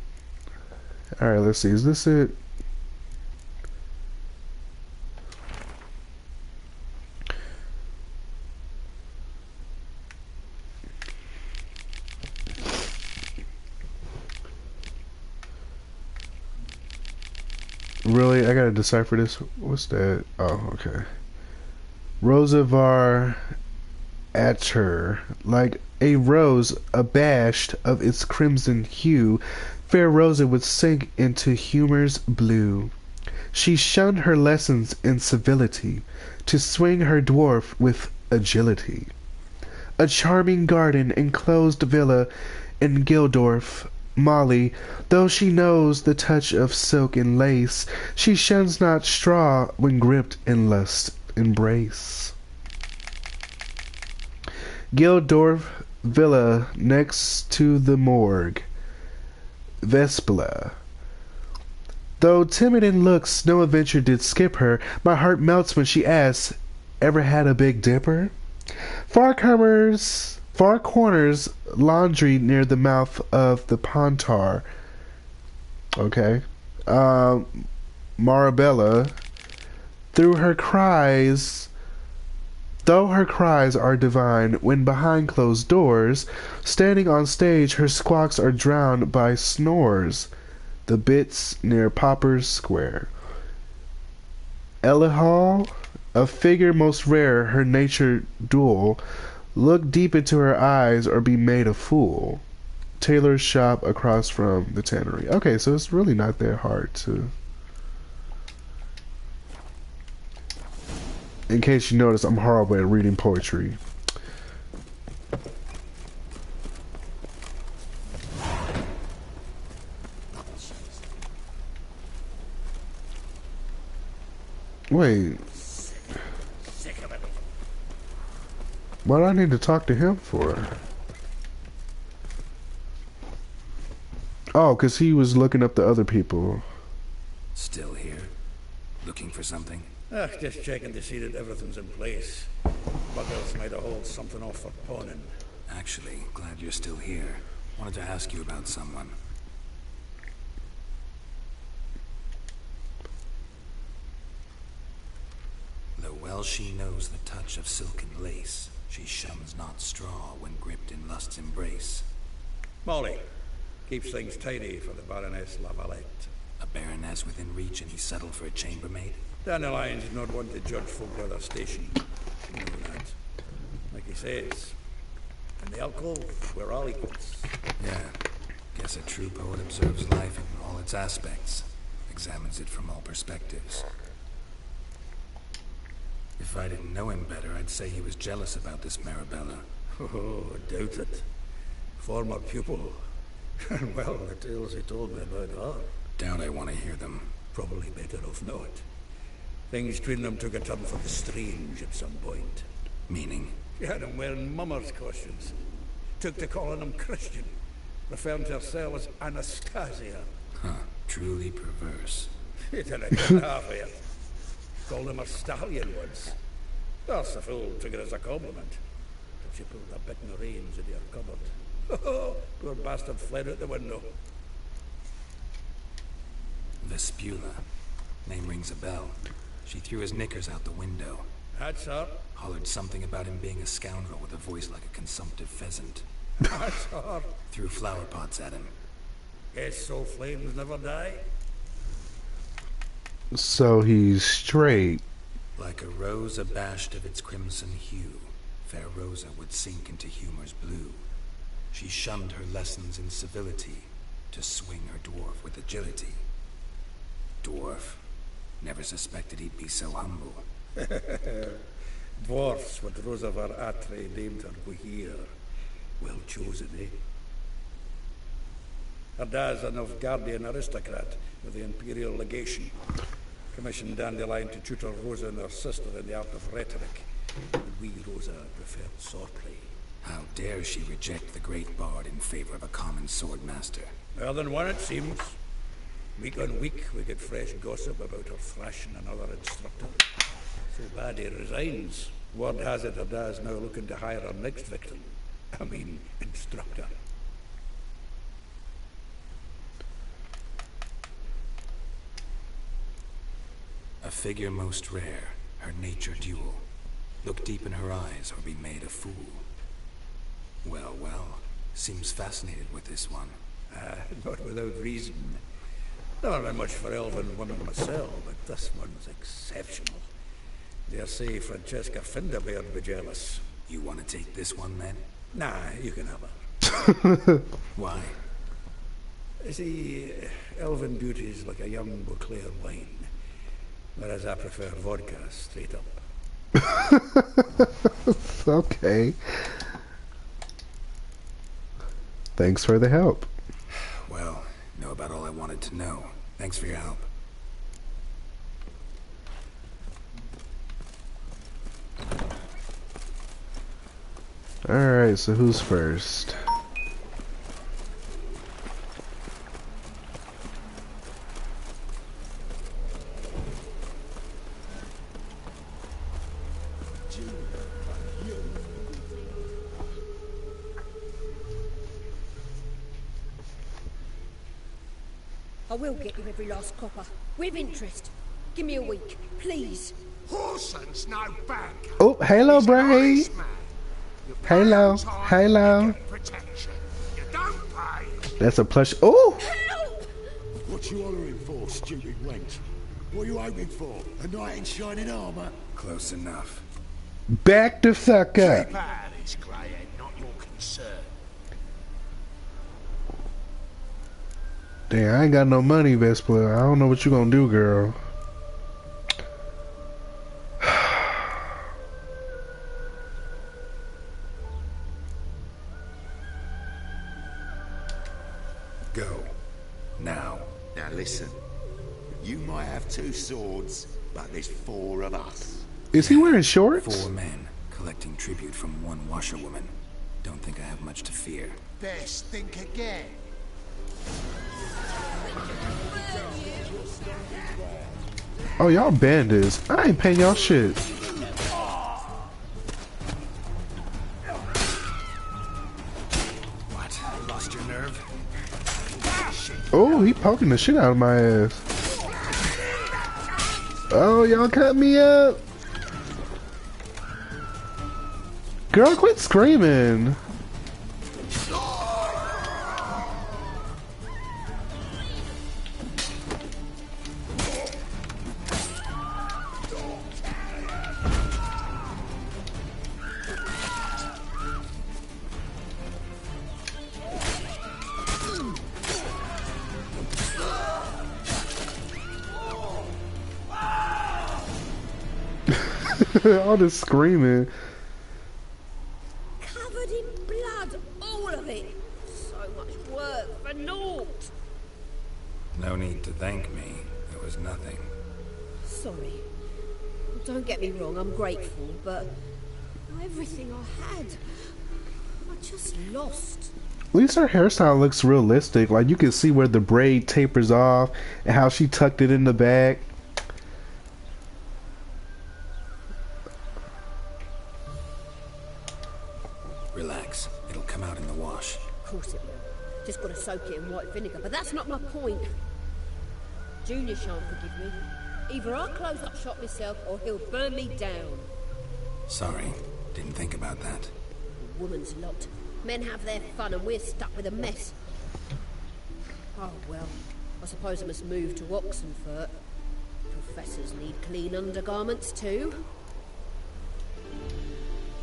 Alright, let's see. Is this it? Really? I gotta decipher this. What's that? Oh, okay. Rosavar Atcher. Like, a rose abashed of its crimson hue, fair Rosa would sink into humor's blue. She shunned her lessons in civility, to swing her dwarf with agility. A charming garden enclosed villa in Gildorf, Molly, though she knows the touch of silk and lace, she shuns not straw when gripped in lust's embrace. Gildorf Villa next to the morgue, Vespula. Though timid in looks, no adventure did skip her. My heart melts when she asks, "Ever had a Big Dipper?" Far corners laundry near the mouth of the Pontar. Okay. Marabella, through her cries, though her cries are divine, when behind closed doors, standing on stage, her squawks are drowned by snores. The bits near Popper's Square. Elihal, a figure most rare, her nature dual, look deep into her eyes or be made a fool. Taylor's shop across from the tannery. Okay, so it's really not that hard to... In case you notice, I'm horrible at reading poetry. Wait. Sick of it. What do I need to talk to him for? Oh, because he was looking up the other people. Still here? Looking for something? Just checking to see that everything's in place. Buggers might have hauled something off for pawning. Actually, glad you're still here. Wanted to ask you about someone. Though well she knows the touch of silken lace, she shuns not straw when gripped in lust's embrace. Molly, keeps things tidy for the Baroness Lavalette. A baroness within reach and he settled for a chambermaid? Dandelion's not one to judge folk by their station. You know that. Like he says, in the alcove, we're all equals. Yeah. Guess a true poet observes life in all its aspects, examines it from all perspectives. If I didn't know him better, I'd say he was jealous about this Marabella. Oh, I doubt it. Former pupil. And well, the tales he told me about her. Doubt I want to hear them. Probably better off not. Things between them took a turn for the strange at some point. Meaning? She had him wearing mummers' costumes. Took to calling him Christian. Referring to herself as Anastasia. Huh. Truly perverse. He did a good half of it. Called him a stallion once. That's the fool took it as a compliment. Till she pulled a bit in the reins into her cupboard. Poor bastard fled out the window. Vespula. Name rings a bell. She threw his knickers out the window. That's her. Hollered something about him being a scoundrel with a voice like a consumptive pheasant. That's her. Threw flower pots at him. Guess so flames never die. So he's straight. Like a rose abashed of its crimson hue, fair Rosa would sink into humor's blue. She shunned her lessons in civility, to swing her dwarf with agility. Dwarf. Never suspected he'd be so humble. Dwarfs, what Rosa var Atre named her Guhir. Well chosen, eh? Her dad's a Novgardian aristocrat with the Imperial Legation. Commissioned Dandelion to tutor Rosa and her sister in the art of rhetoric. And we, Rosa, preferred swordplay. How dare she reject the great bard in favor of a common swordmaster? Well, than one, it seems. Week on week, we get fresh gossip about her thrashing another instructor. So bad he resigns. Word has it her dad's now looking to hire her next victim. I mean, instructor. A figure most rare, her nature dual. Look deep in her eyes or be made a fool. Well, well, seems fascinated with this one. Not without reason. Never been much for elven women myself, but this one's exceptional. Dare say Francesca Finderbeard be jealous. You want to take this one, then? Nah, you can have her. Why? See, elven beauty is like a young Beauclair wine, whereas I prefer vodka straight up. Okay. Thanks for the help. Well, know about all I wanted to know. Thanks for your help. Alright, so who's first? I will get you every last copper, with interest. Give me a week, please. Whoreson's no bank. Oh, hello, Bray. Hello, hello. Protection. You don't pay. That's a plush. Oh! Help! What you hollering for, stupid wench? What are you hoping for? A knight in shining armour? Close enough. Back the fuck up. Keep out of this, greyhead, not your concern. Damn, I ain't got no money, Vespa. I don't know what you gonna do, girl. Go. Now. Now listen. You might have 2 swords, but there's 4 of us. Is he wearing shorts? 4 men collecting tribute from 1 washerwoman. Don't think I have much to fear. Best think again. Oh, y'all bandits. I ain't paying y'all shit. What? Lost your nerve? Oh, he poking the shit out of my ass. Oh, y'all cut me up. Girl, quit screaming. All this screaming. Covered in blood, all of it. So much work for naught. No need to thank me. It was nothing. Sorry. Don't get me wrong, I'm grateful, but everything I had, I just lost. At least her hairstyle looks realistic. Like, you can see where the braid tapers off and how she tucked it in the back. Relax. It'll come out in the wash. Of course it will. Just gotta soak it in white vinegar, but that's not my point. Junior shan't forgive me. Either I'll close up shop myself or he'll burn me down. Sorry. Didn't think about that. A woman's lot. Men have their fun and we're stuck with a mess. Oh well, I suppose I must move to Oxenfurt. Professors need clean undergarments too.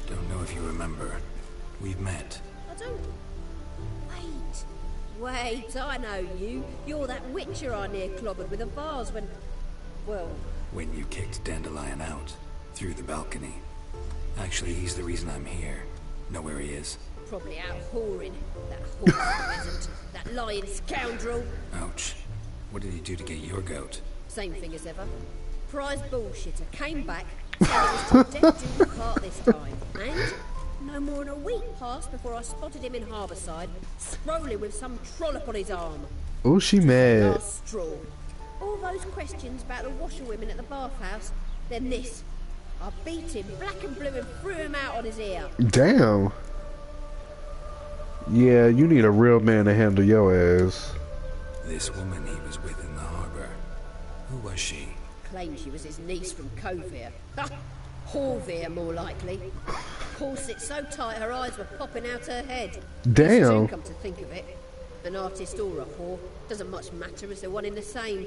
Don't know if you remember. We've met. I don't... Wait, I know you. You're that witcher I near clobbered with a vase when... Well... When you kicked Dandelion out. Through the balcony. Actually, he's the reason I'm here. Know where he is? Probably out whoring. That horse peasant. That lying scoundrel. Ouch. What did he do to get your goat? Same thing as ever. Prize bullshitter came back, said it was to death due cart this time. And no more than a week passed before I spotted him in Harbourside, strolling with some trollop on his arm. Oh, she mad. Last straw. All those questions about the washerwomen at the bathhouse, then this. I beat him black and blue and threw him out on his ear. Damn. Yeah, you need a real man to handle your ass. This woman he was with in the harbor. Who was she? Claimed she was his niece from Kovir. Horvir, more likely. Corset so tight her eyes were popping out her head. Damn. Come to think of it. An artist or a whore. Doesn't much matter as they're one in the same.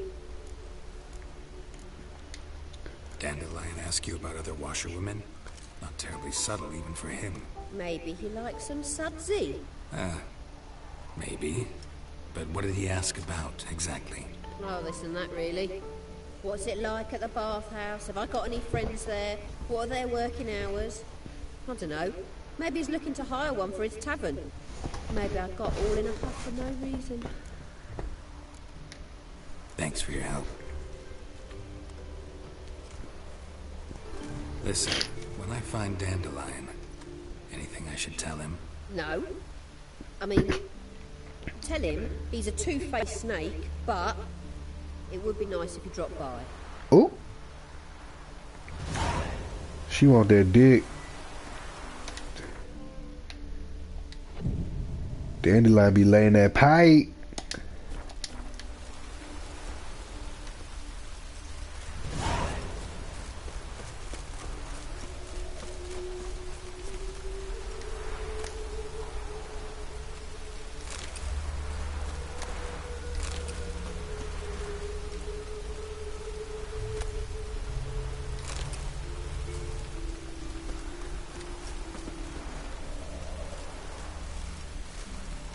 Dandelion ask you about other washerwomen? Not terribly subtle even for him. Maybe he likes some sudsy. Maybe. But what did he ask about, exactly? Oh, this and that, really. What's it like at the bathhouse? Have I got any friends there? What are their working hours? I don't know. Maybe he's looking to hire one for his tavern. Maybe I got all in a huff for no reason. Thanks for your help. Listen, when I find Dandelion, anything I should tell him? No. I mean, tell him he's a two-faced snake, but it would be nice if he dropped by. Oh. She want that dick. Dandelion be laying that pipe.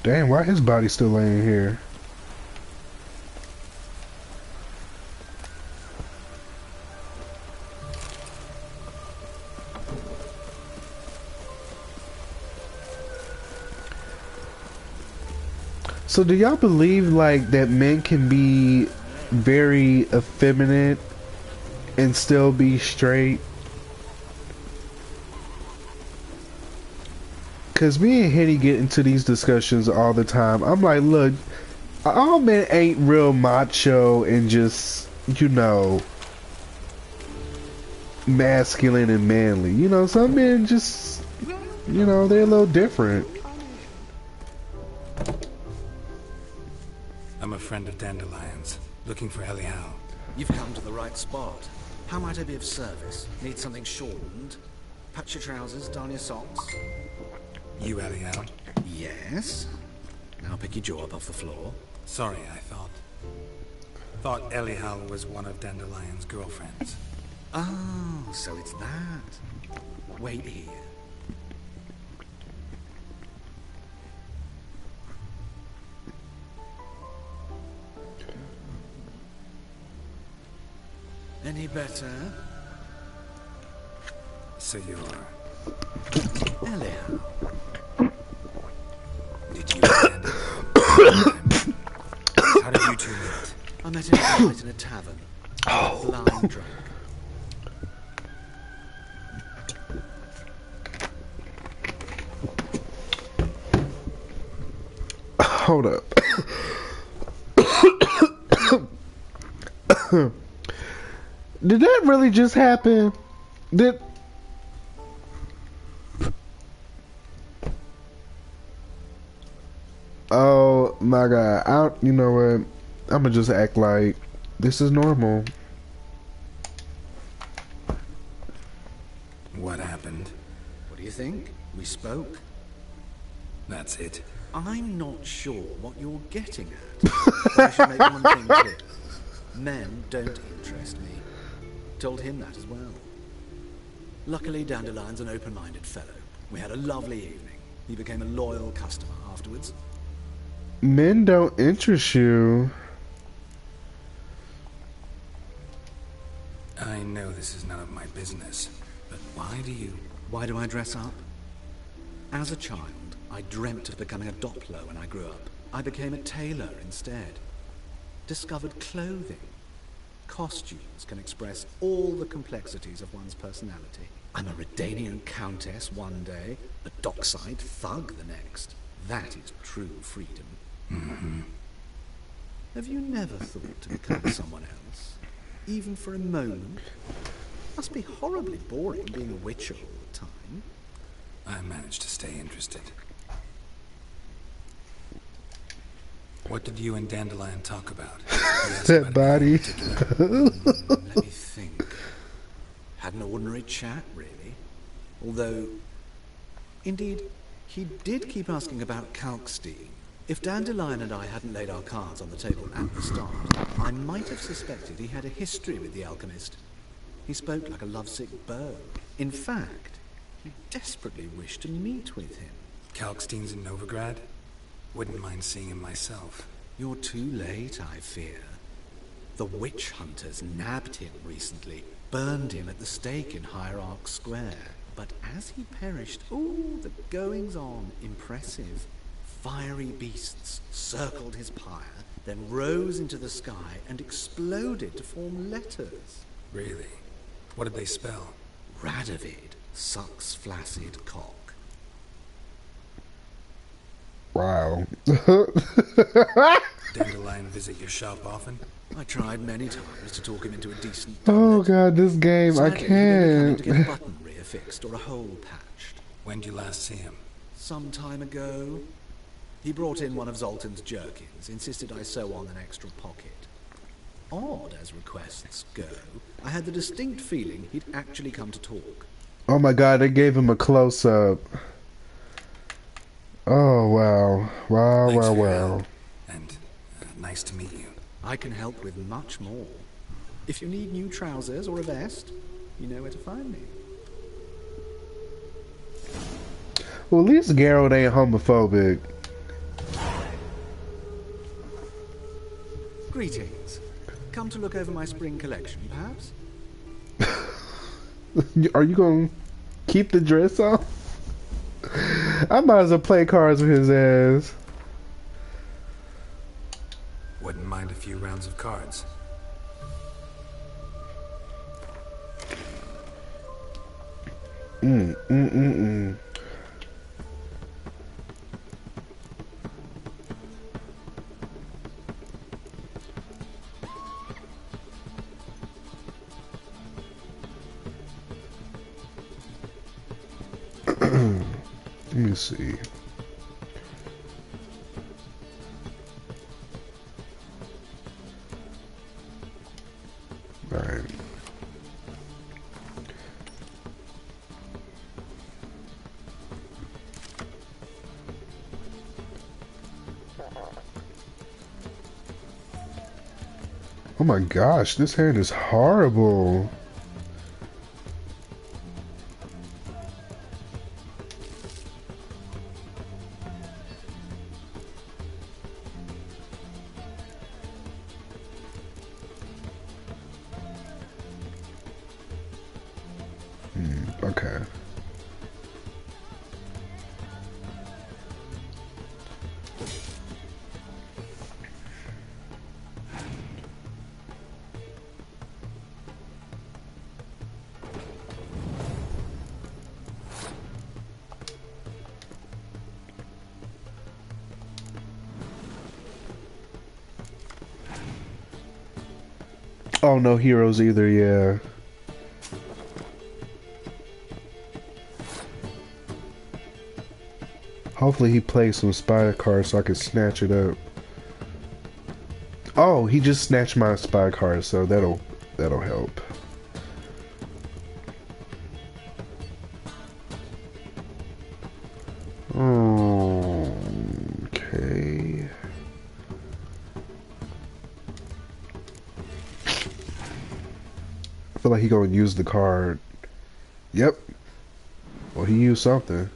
Damn, why his body still laying here? So do y'all believe like that men can be very effeminate and still be straight? Cause me and Henny get into these discussions all the time. I'm like, look, all men ain't real macho and just, you know, masculine and manly. You know, some men just, you know, they're a little different. I'm a friend of Dandelion's, looking for Elial. You've come to the right spot. How might I be of service? Need something shortened? Patch your trousers, darn your socks. You, Elial? Yes. Now pick your jaw up off the floor. Sorry, I thought Elial was one of Dandelion's girlfriends. Oh, so it's that. Wait here. Any better? So you're... Elial. Did you abandon? How did you two meet? I met him one night in a tavern. Blind drunk. Hold up. Did that really just happen? Did... Oh my god. You know what? I'm gonna just act like this is normal. What happened? What do you think? We spoke. That's it. I'm not sure what you're getting at. I should make one thing clear. Men don't interest me. Told him that as well. Luckily, Dandelion's an open-minded fellow. We had a lovely evening. He became a loyal customer afterwards. Men don't interest you. I know this is none of my business, but why do I dress up? As a child, I dreamt of becoming a Doppler when I grew up. I became a tailor instead. Discovered clothing. Costumes can express all the complexities of one's personality. I'm a Redanian countess one day, a dockside thug the next. That is true freedom. Mm-hmm. Have you never thought to become someone else? Even for a moment? Must be horribly boring being a witcher all the time. I managed to stay interested. What did you and Dandelion talk about? That body. Let me think. Had an ordinary chat, really. Although, indeed, he did keep asking about Kalkstein. If Dandelion and I hadn't laid our cards on the table at the start, I might have suspected he had a history with the alchemist. He spoke like a lovesick bird. In fact, You desperately wish to meet with him. Kalkstein's in Novigrad? Wouldn't mind seeing him myself. You're too late, I fear. The witch hunters nabbed him recently, burned him at the stake in Hierarch Square. But as he perished, the goings-on, impressive. Fiery beasts circled his pyre, then rose into the sky and exploded to form letters. Really? What did they spell? Radovid sucks flaccid cock. Wow. Dandelion visit your shop often? I tried many times to talk him into a decent Oh god, this game, I Sadly, can't. to get a button reaffixed or a hole patched. When did you last see him? Some time ago. He brought in one of Zoltan's jerkins, insisted I sew on an extra pocket. Odd as requests go, I had the distinct feeling he'd actually come to talk. Oh my god, they gave him a close-up. Oh wow. Wow, Thanks wow, for your wow. help. And nice to meet you. I can help with much more. If you need new trousers or a vest, you know where to find me. Well, at least Geralt ain't homophobic. Greetings. Come to look over my spring collection, perhaps? Are you gonna keep the dress on? I might as well play cards with his ass. Wouldn't mind a few rounds of cards. Let me see. Alright. Oh my gosh, this hand is horrible. Okay. Oh, no heroes either, yeah. Hopefully he plays some spider cards so I can snatch it up. Oh, he just snatched my spy card, so that'll help. Okay. I feel like he gonna use the card. Yep. Well, he used something.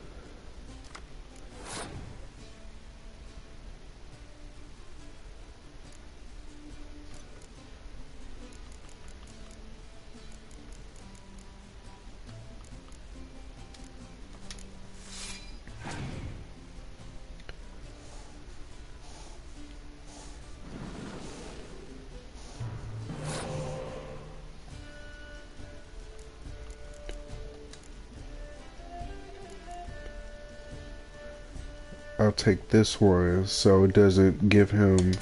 I'll take this one so it doesn't give him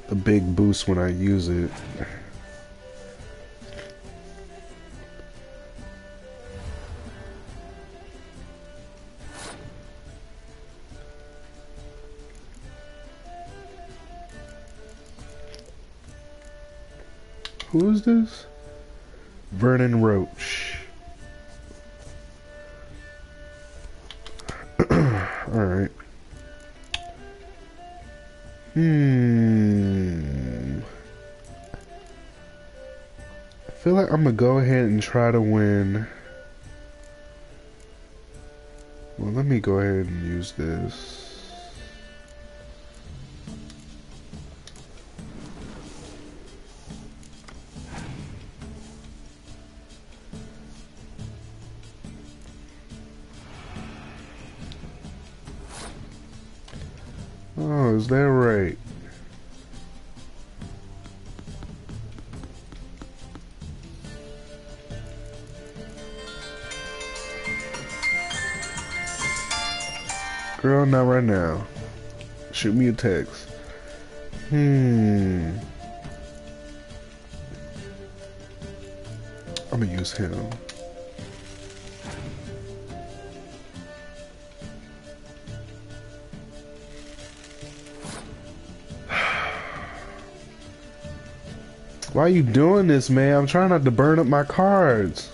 a big boost when I use it. Who is this? Vernon Roach. Alright. I feel like I'm gonna go ahead and try to win let me go ahead and use this. Oh, is that right? Girl, not right now. Shoot me a text. I'm gonna use him. Why are you doing this, man? I'm trying not to burn up my cards.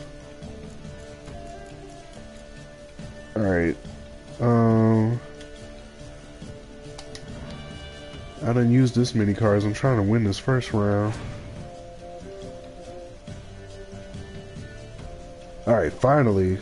Alright. I didn't use this many cards. I'm trying to win this first round. Alright, finally.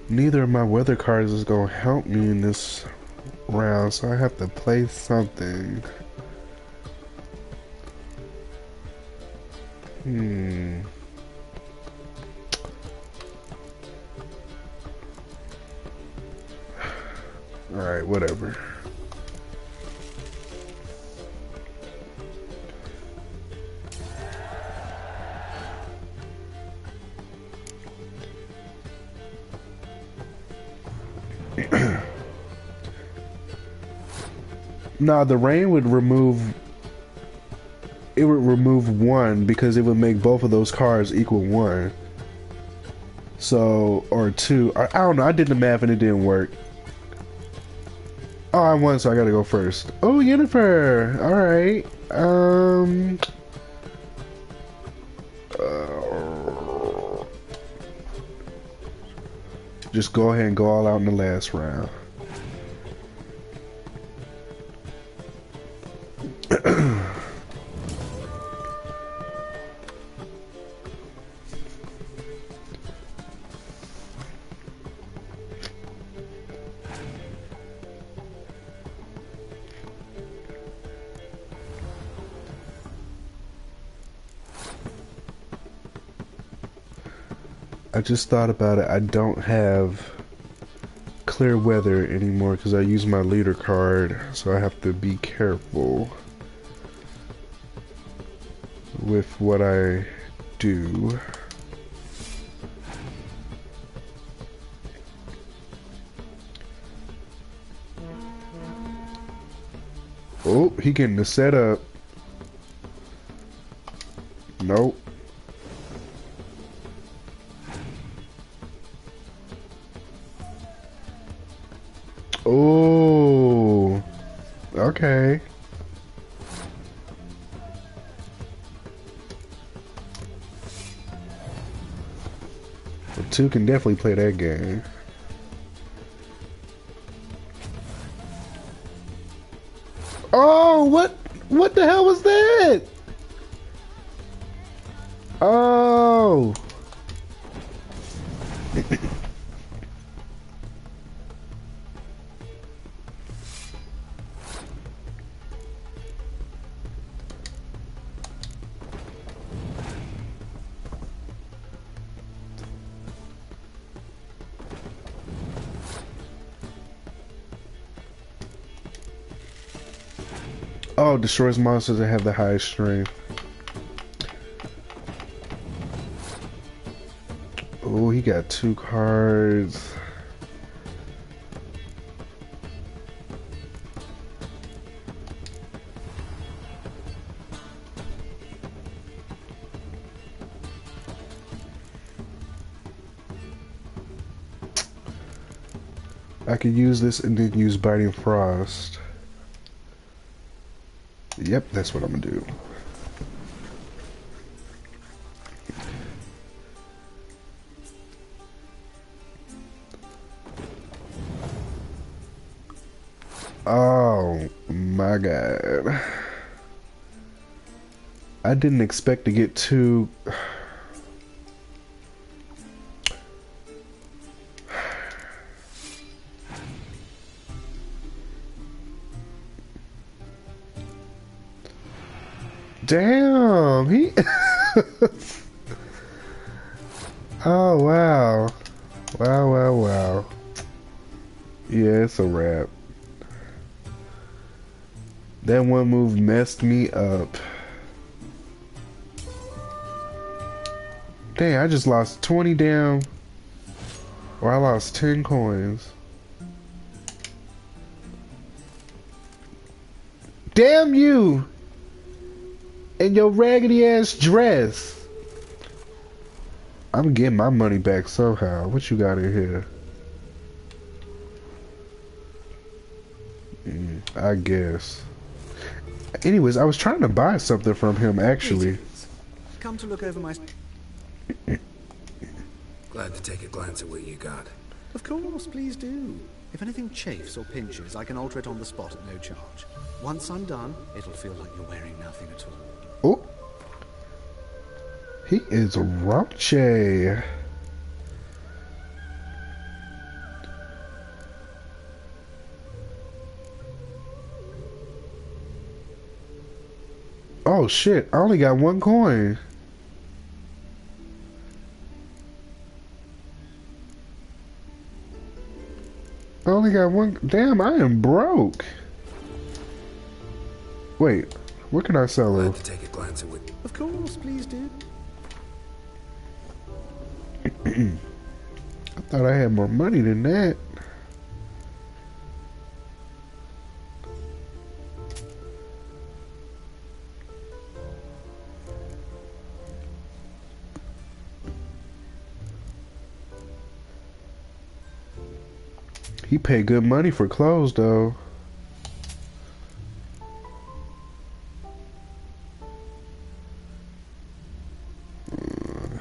Neither of my weather cards is gonna help me in this round, so I have to play something. Alright, whatever. Nah, the rain would remove... It would remove one because it would make both of those cards equal one. So, or two. I don't know. I did the math and it didn't work. Oh, I won, so I gotta go first. Oh, Yennefer! Alright. Just go ahead and go all out in the last round. I just thought about it. I don't have clear weather anymore because I use my leader card, so I have to be careful with what I do. Oh, he getting the setup. Nope. Oh, okay. Well, two can definitely play that game. Oh, what the hell was that? Oh. Oh, destroys monsters that have the highest strength. Oh, he got two cards. I could use this and then use Biting Frost. Yep, that's what I'm gonna do. Oh my god. I didn't expect to get too... Damn, he... Oh, wow. Wow, wow, wow. Yeah, it's a wrap. That one move messed me up. Dang, I just lost 20 damn... Or I lost 10 coins. Damn you! In your raggedy ass dress. I'm getting my money back somehow. What you got in here? I guess. Anyways, I was trying to buy something from him actually. Come to look over my... Glad to take a glance at what you got. Of course, please do. If anything chafes or pinches, I can alter it on the spot at no charge. Once I'm done, it'll feel like you're wearing nothing at all. Oh. He is raunchy. Oh shit, I only got 1 coin. I only got 1. Damn, I am broke. Wait, what can I sell him? To take a glance at what... Of course, please do. I thought I had more money than that. He paid good money for clothes, though.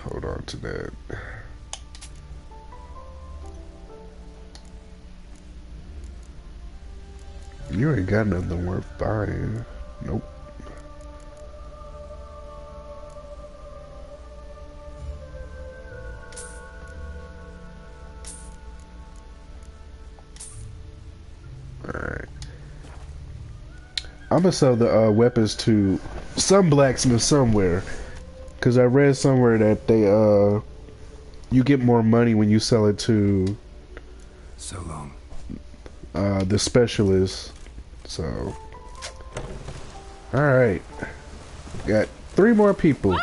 Hold on to that. You ain't got nothing worth buying. Nope. Alright. I'm gonna sell the weapons to some blacksmith somewhere. Cause I read somewhere that they you get more money when you sell it to so long. The specialist. So alright. Got 3 more people.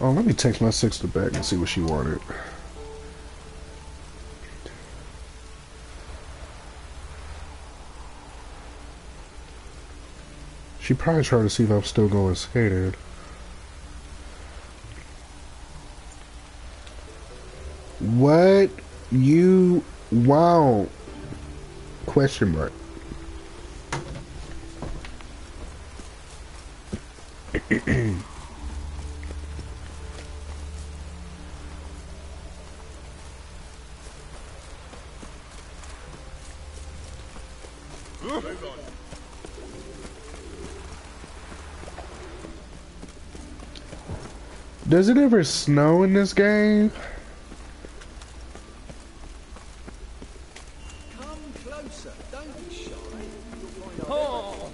Oh, let me text my sister back and see what she wanted. She probably trying to see if I'm still going skating. What you want? Question mark. Does it ever snow in this game? Come closer, don't be shy. Oh.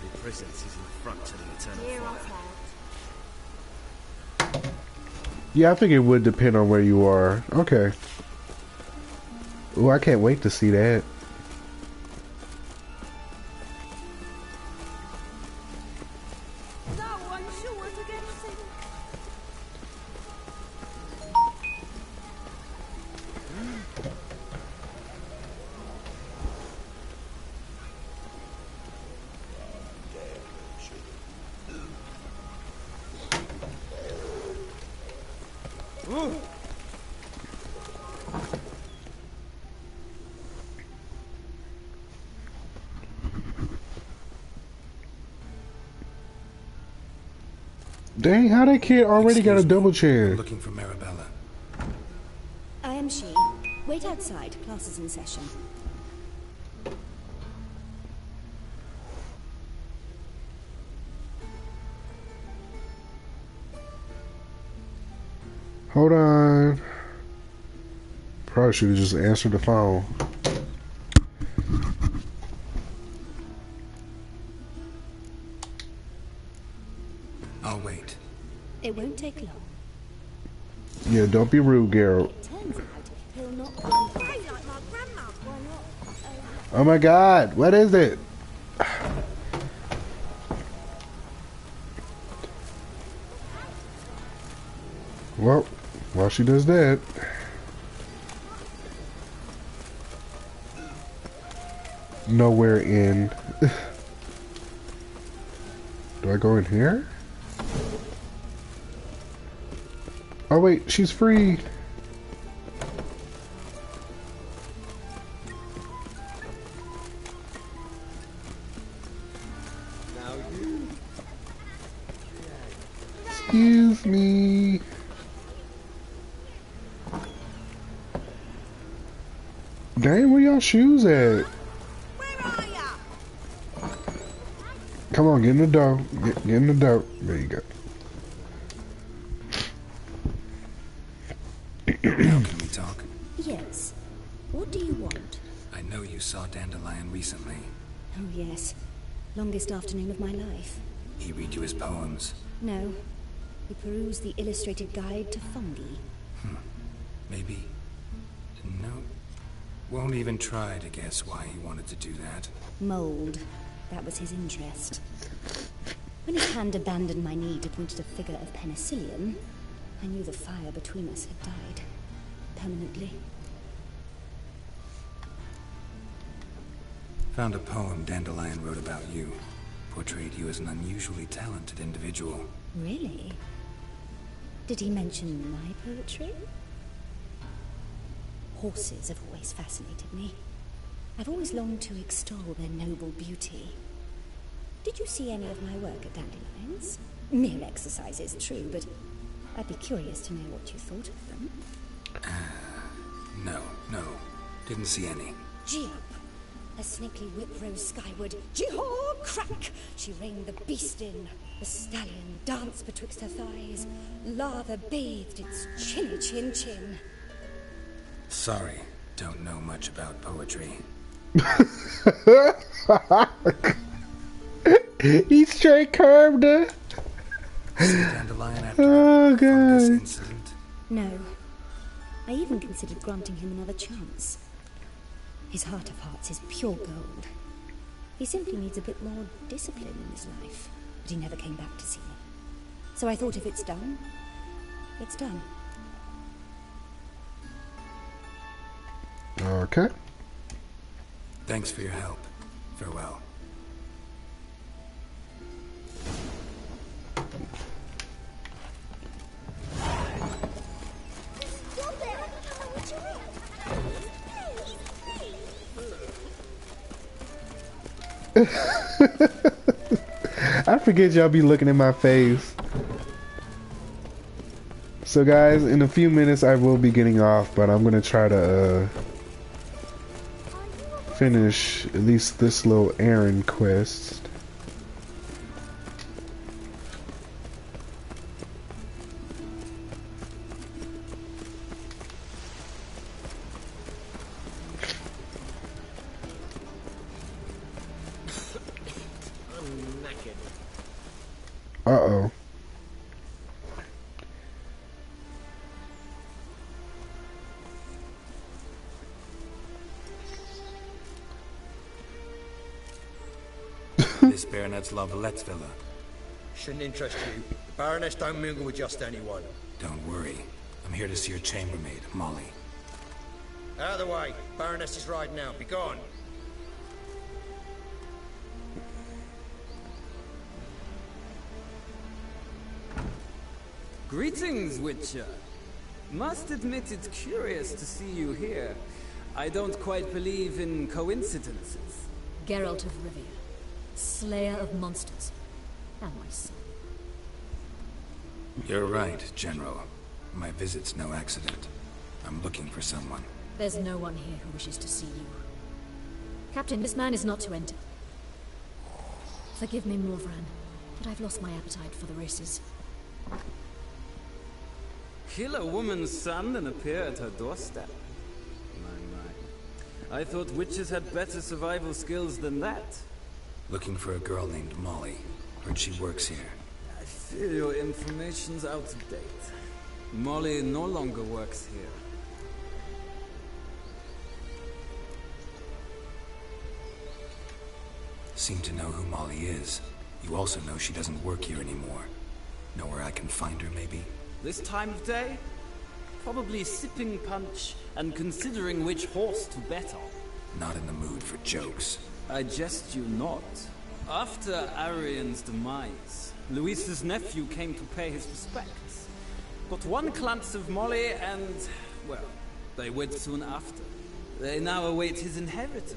The presence is in front to the eternal fire. Yeah, I think it would depend on where you are. Okay. Ooh, I can't wait to see that. Dang, how that kid already got a double I'm chin? looking for Marabella. I am she. Wait outside. Class is in session. Hold on. Probably should have just answered the phone. I'll wait. It won't take long. Yeah, don't be rude, Geralt. Turns out he'll not come back. Like my grandma. Why not? Oh my god, what is it? Well, while she does that, nowhere in. Do I go in here? Oh wait, she's free. Excuse me. Dang, where y'all shoes at? Come on, get in the dough. Get in the dough. There you go. Now can we talk? Yes. What do you want? I know you saw Dandelion recently. Oh, yes. Longest afternoon of my life. He read you his poems. No. He perused the illustrated guide to fungi. Maybe. No. Won't even try to guess why he wanted to do that. Mold. That was his interest. When his hand abandoned my knee to point at a figure of penicillium, I knew the fire between us had died. Permanently. Found a poem Dandelion wrote about you. Portrayed you as an unusually talented individual. Really? Did he mention my poetry? Horses have always fascinated me. I've always longed to extol their noble beauty. Did you see any of my work at Dandelion's? Mere exercises, true, but I'd be curious to know what you thought of them. No. Didn't see any. Gee up! A snaky whip rose skyward. Jee-haw! Crack! She reined the beast in. The stallion danced betwixt her thighs. Lather bathed its chinny chin. Sorry, don't know much about poetry. He straight curved her. See Dandelion after this incident? No. I even considered granting him another chance. His heart of hearts is pure gold. He simply needs a bit more discipline in his life. But he never came back to see me. So I thought if it's done, it's done. Okay. Thanks for your help. Farewell. I forget y'all be looking in my face. So guys, in a few minutes I will be getting off, but I'm gonna try to finish at least this little errand quest. Uh-oh. This baronet's La Vallette's villa. Shouldn't interest you. The Baroness don't mingle with just anyone. Don't worry. I'm here to see your chambermaid, Molly. Out of the way. Baroness is riding out. Be gone. Greetings, Witcher. Must admit it's curious to see you here. I don't quite believe in coincidences. Geralt of Rivia, slayer of monsters, and my son. You're right, General. My visit's no accident. I'm looking for someone. There's no one here who wishes to see you. Captain, this man is not to enter. Forgive me, Morvran, but I've lost my appetite for the races. Kill a woman's son and appear at her doorstep? My. I thought witches had better survival skills than that. Looking for a girl named Molly. Heard she works here. I fear your information's out of date. Molly no longer works here. Seem to know who Molly is. You also know she doesn't work here anymore. Know where I can find her, maybe? This time of day? Probably sipping punch and considering which horse to bet on. Not in the mood for jokes. I jest you not. After Arian's demise, Luis's nephew came to pay his respects. Got one glance of Molly and, well, they wed soon after. They now await his inheritance.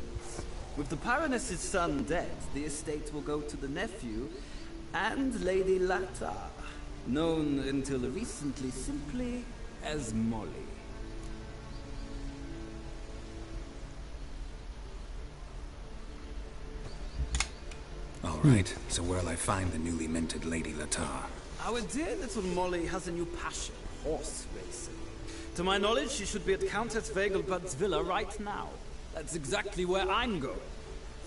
With the Baroness's son dead, the estate will go to the nephew and Lady Latar, known until recently simply as Molly. All right, so where'll I find the newly minted Lady Latar? Our dear little Molly has a new passion, horse racing. To my knowledge, she should be at Countess Vegelbud's villa right now. That's exactly where I'm going.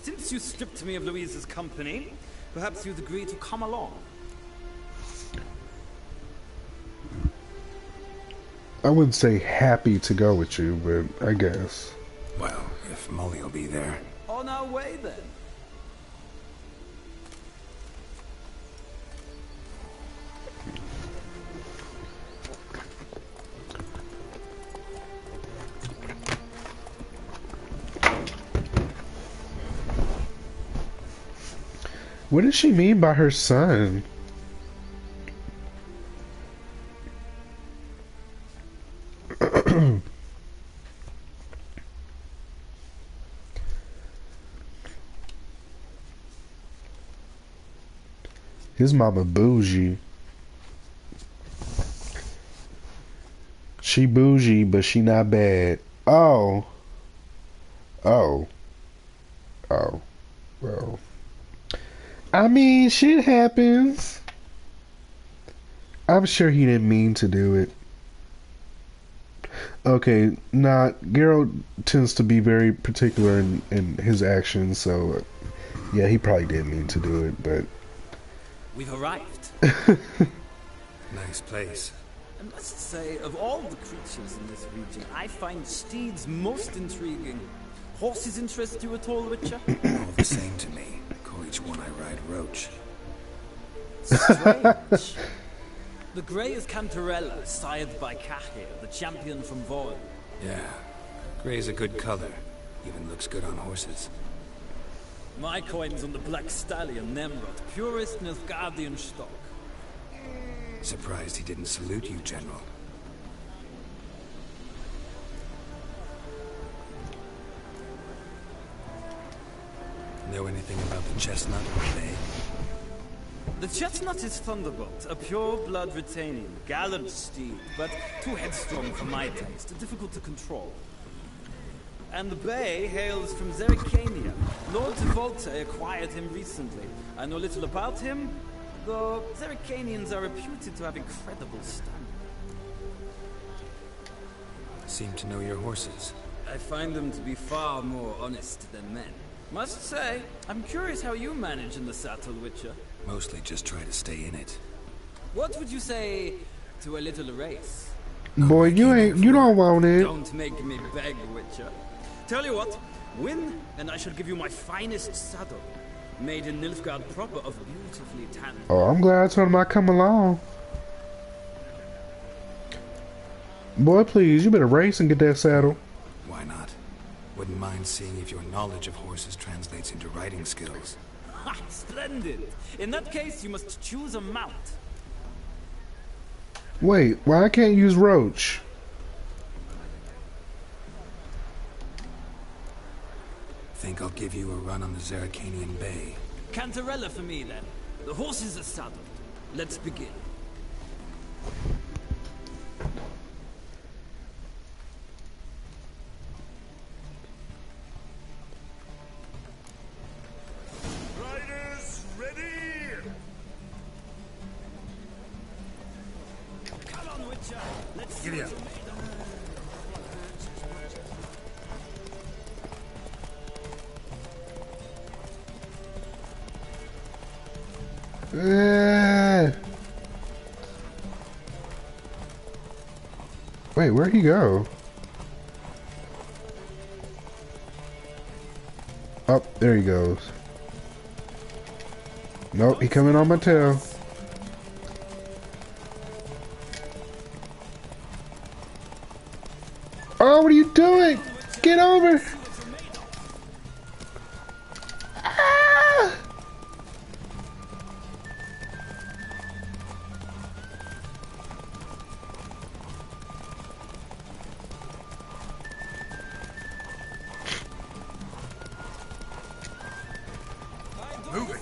Since you stripped me of Louise's company, perhaps you'd agree to come along. I wouldn't say happy to go with you, but I guess. Well, if Molly'll be there. On our way, then. What does she mean by her son? His mama bougie. She bougie, but she not bad. Oh. Oh. Oh. Well. I mean, shit happens. I'm sure he didn't mean to do it. Okay, Geralt tends to be very particular in his actions, so yeah, he probably didn't mean to do it, but... We've arrived. Nice place. I must say, of all the creatures in this region, I find steeds most intriguing. Horses interest you at all, Witcher? All the same to me. Call each one I ride Roach. Strange. The grey is Cantarella, sired by Cahir, the champion from Vorn. Yeah, gray's a good color. Even looks good on horses. My coin's on the Black Stallion, Nemrod, purest Nilfgaardian stock. Surprised he didn't salute you, General. Know anything about the chestnut or bay? The chestnut is Thunderbolt, a pure-blood Retanian, gallant steed, but too headstrong for my taste, difficult to control. And the bay hails from Zerrikania. Lord de Volte acquired him recently. I know little about him, though Zerrikanians are reputed to have incredible stamina. Seem to know your horses. I find them to be far more honest than men. Must say, I'm curious how you manage in the saddle, Witcher. Mostly just try to stay in it. What would you say to a little race? Boy, you don't want it. Don't make me beg, Witcher. Tell you what, win, and I shall give you my finest saddle. Made in Nilfgaard proper of beautifully tanned. Oh, I'm glad I told him I'd come along. Boy, please, you better race and get that saddle. Why not? Wouldn't mind seeing if your knowledge of horses translates into riding skills. Ha! Splendid! In that case, you must choose a mount. Wait, why I can't use Roach? Think I'll give you a run on the Zerrikanian Bay. Cantarella for me, then. The horses are saddled. Let's begin. Giddy up. Wait, where'd he go? Oh, there he goes. Nope, he coming on my tail. Oh, what are you doing? Get over! Ah! Move it.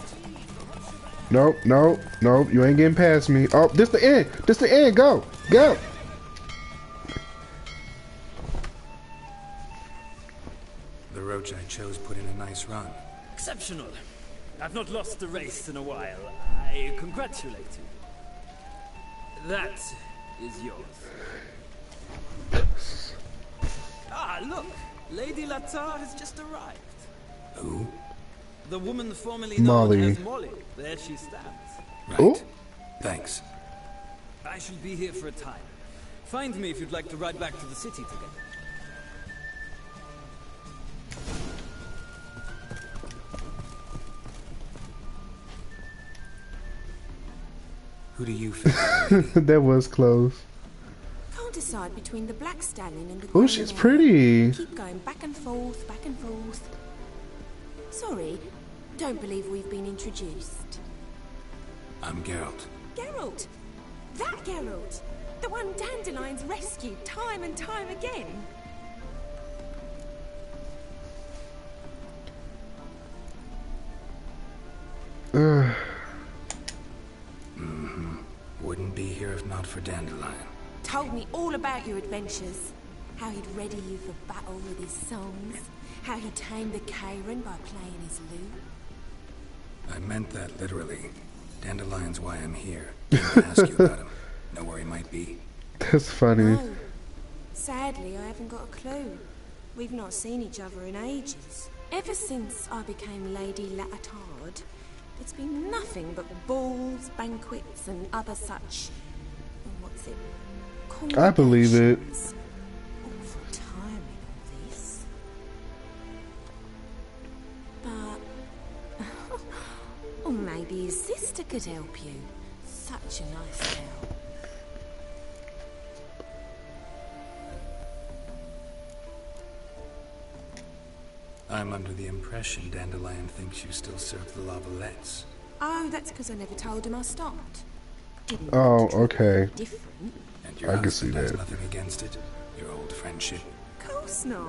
Nope, nope, nope. You ain't getting past me. Oh, this the end. This the end. Go, go. The roach I chose put in a nice run. Exceptional. I've not lost a race in a while. I congratulate you. That is yours. Ah, look! Lady Latar has just arrived. Who? The woman formerly Molly. known as Molly. There she stands. Right. Ooh. Thanks. I shall be here for a time. Find me if you'd like to ride back to the city together. Who do you think? That was close. Can't decide between the black stallion and the Oh, grey she's mare. pretty. Keep going back and forth, back and forth. Sorry, don't believe we've been introduced. I'm Geralt. Geralt! That Geralt! The one Dandelion's rescued time and time again. Wouldn't be here if not for Dandelion. Told me all about your adventures. How he'd ready you for battle with his songs. How he tamed the Karen by playing his lute. I meant that literally. Dandelion's why I'm here. Came to ask you about him. Know where he might be? That's funny. No. Sadly, I haven't got a clue. We've not seen each other in ages. Ever since I became Lady Latard, it's been nothing but balls, banquets, and other such... what's it? I believe it. Awful timing, all this. But... or maybe his sister could help you. Such a nice girl. I'm under the impression Dandelion thinks you still serve the Lavalettes. Oh, that's because I never told him I stopped. Didn't Oh, okay. different. And your I can see husband has that. nothing against it? Your old friendship? Course not.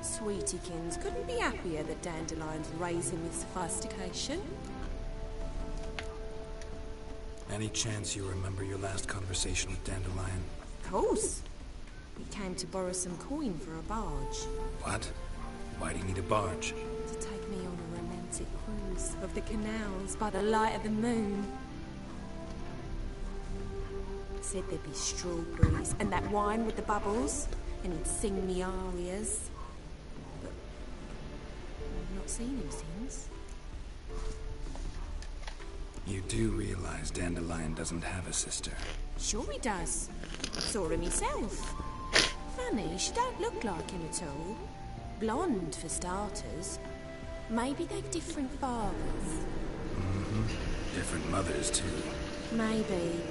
Sweetiekins couldn't be happier that Dandelion's raising with sophistication. Any chance you remember your last conversation with Dandelion? Course. He came to borrow some coin for a barge. What? Why do you need a barge? To take me on a romantic cruise of the canals by the light of the moon. Said there'd be strawberries and that wine with the bubbles, and he'd sing me arias. But I've not seen him since. You do realize Dandelion doesn't have a sister. Sure he does. Saw him himself. Funny, she don't look like him at all. Blonde, for starters. Maybe they've different fathers. Different mothers, too. Maybe.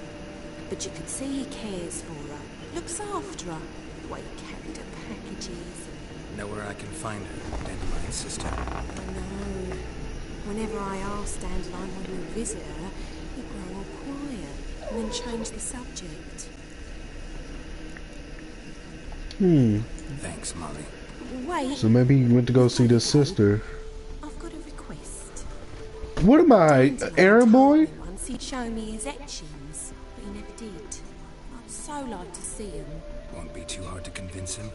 But you could see he cares for her. Looks after her. The way he carried her packages. Know where I can find her, Dandelion's sister. I know. Whenever I asked Dandelion when we would visit her, he'd grow all quiet and then change the subject. Thanks, Molly. Wait. So maybe he went to go see his sister. I've got a request. What am I, Aaron boy? Once he'd show me his etchings, but he never did. I'd so like to see him. Won't be too hard to convince him.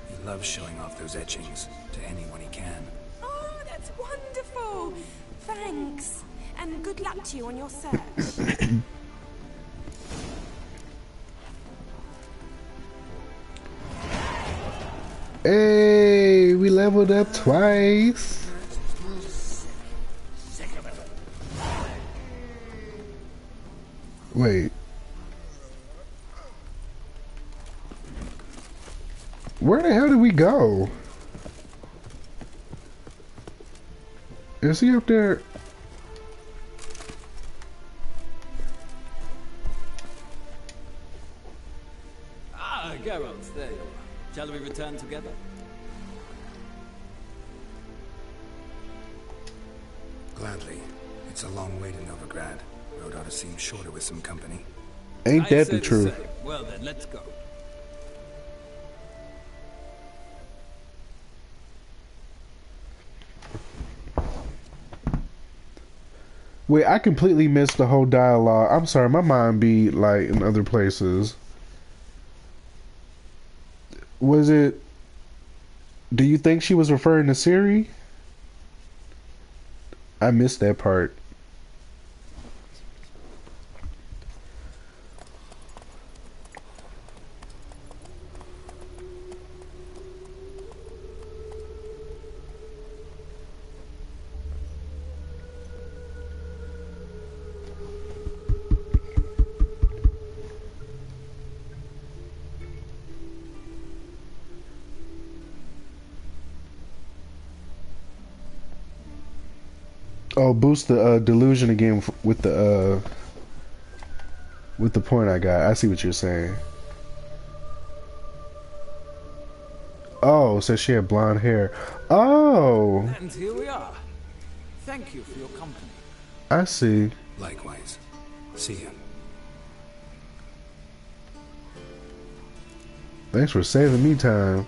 He loves showing off those etchings to anyone he can. Oh, that's wonderful. Thanks. And good luck to you on your search. Hey, we leveled up twice. Wait. Where the hell did we go? Is he up there? Ah, Geralt, there you are. Shall we return together? Gladly. It's a long way to Novigrad. Road ought to seem shorter with some company. Ain't that the truth? Well then, let's go. Wait, I completely missed the whole dialogue. I'm sorry, my mind be like in other places. Was it... Do you think she was referring to Siri? I missed that part. Oh, boost the delusion again with the point I got. I see what you're saying. Oh, so she had blonde hair. Oh. And here we are. Thank you for your company. I see. Likewise. See you. Thanks for saving me time.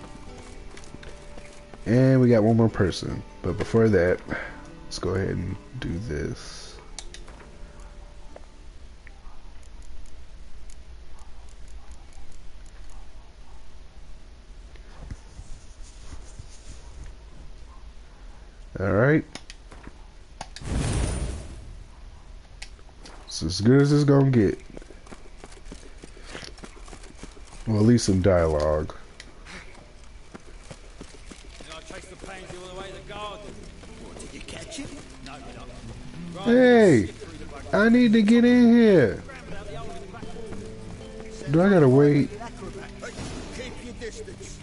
And we got one more person. But before that, let's go ahead and do this. Alright. It's as good as it's gonna get. Well, at least some dialogue. Hey! I need to get in here. Do I gotta wait? Keep your distance.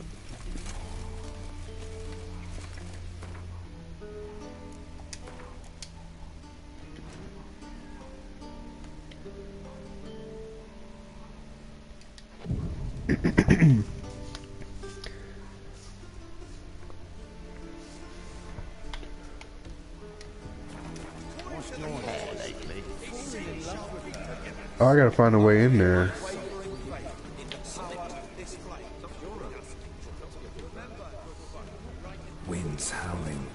Oh, I gotta find a way in there. Winds howling.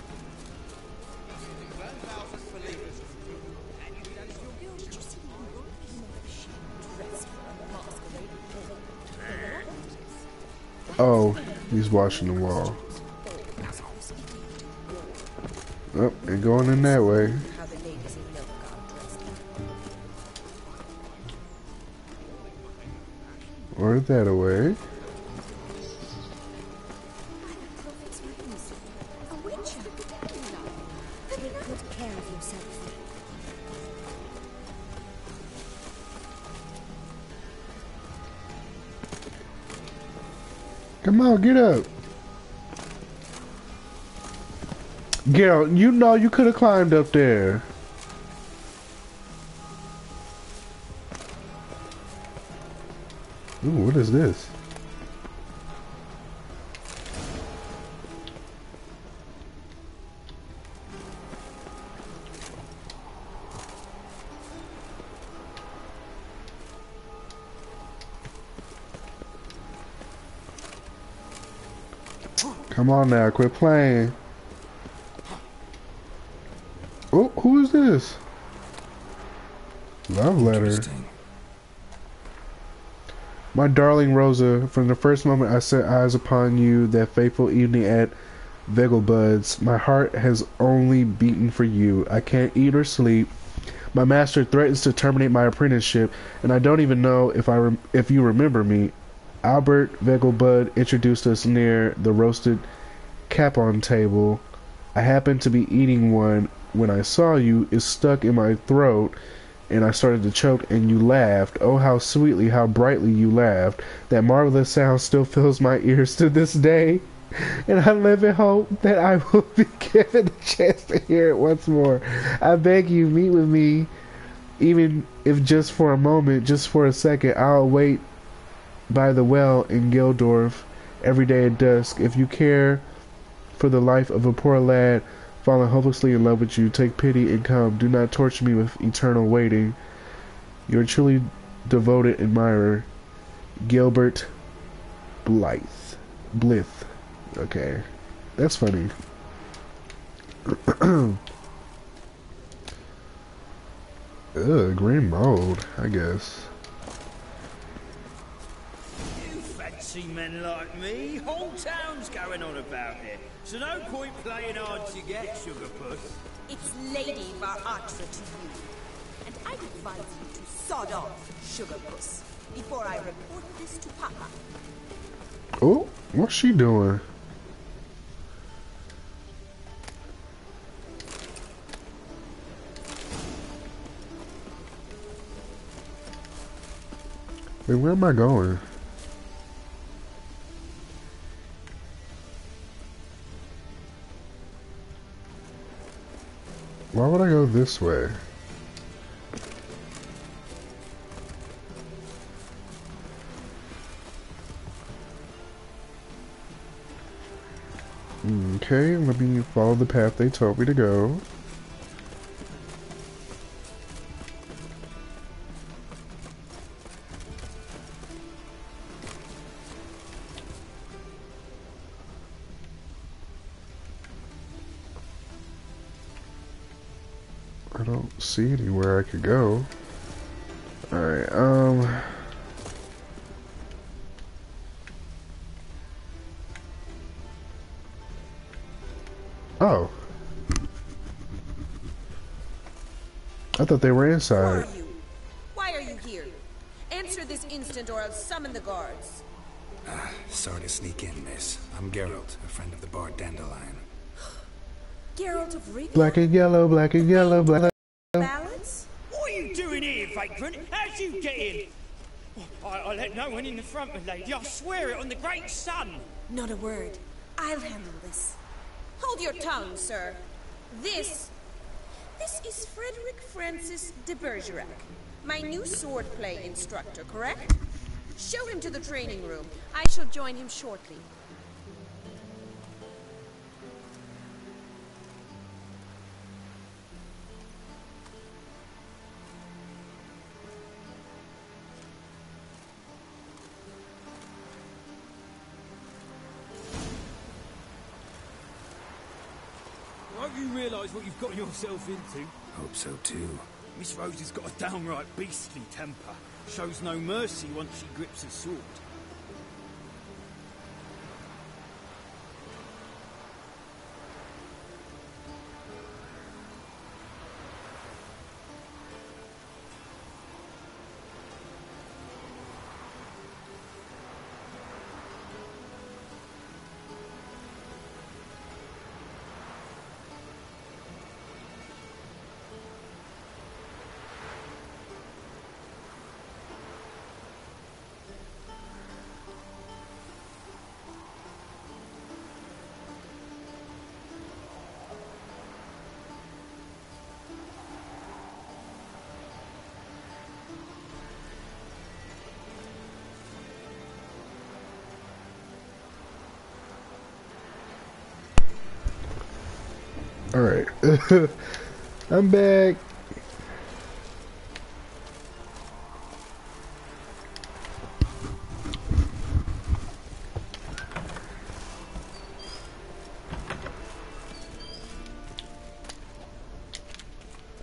Oh, he's washing the wall. Oh, and going in that way. Or that away. Come on, get up. Geralt, you know you could have climbed up there. Ooh, what is this? Come on now, quit playing. Oh, who is this? Love letter. My darling Rosa, from the first moment I set eyes upon you that fateful evening at Vegelbud's, my heart has only beaten for you. I can't eat or sleep. My master threatens to terminate my apprenticeship, and I don't even know if you remember me. Albert Vegelbud introduced us near the roasted capon table. I happened to be eating one when I saw you. It stuck in my throat, and I started to choke, and you laughed. Oh, how sweetly, how brightly you laughed. That marvelous sound still fills my ears to this day, and I live in hope that I will be given the chance to hear it once more. I beg you, meet with me, even if just for a moment, just for a second. I'll wait by the well in Gildorf every day at dusk. If you care for the life of a poor lad fallen hopelessly in love with you, take pity and come. Do not torture me with eternal waiting. Your truly devoted admirer, Gilbert Blythe. Okay, that's funny. Ugh, green mold, I guess. You fancy men like me? Whole town's going on about it. So no point playing hard to get, Sugarpuss. It's Lady Varatra to you. And I advise you to sod off, Sugarpuss, before I report this to Papa. Oh, what's she doing? Wait, where am I going? Why would I go this way? Okay, let me follow the path they told me to go. I don't see anywhere I could go. Alright, oh. I thought they were inside. Who are you? Why are you here? Answer this instant or I'll summon the guards. Sorry to sneak in, miss. I'm Geralt, a friend of the bard Dandelion. Geralt of Rivia? Black and yellow, black and yellow, black. Ballads? What are you doing here, vagrant? How'd you get in? I let no one in the front, my lady. I swear it on the great sun. Not a word. I'll handle this. Hold your tongue, sir. This is Frederick Francis de Bergerac, my new swordplay instructor, correct? Show him to the training room. I shall join him shortly. Won't you realise what you've got yourself into? Hope so too. Miss Rose has got a downright beastly temper. Shows no mercy once she grips a sword. Alright. I'm back.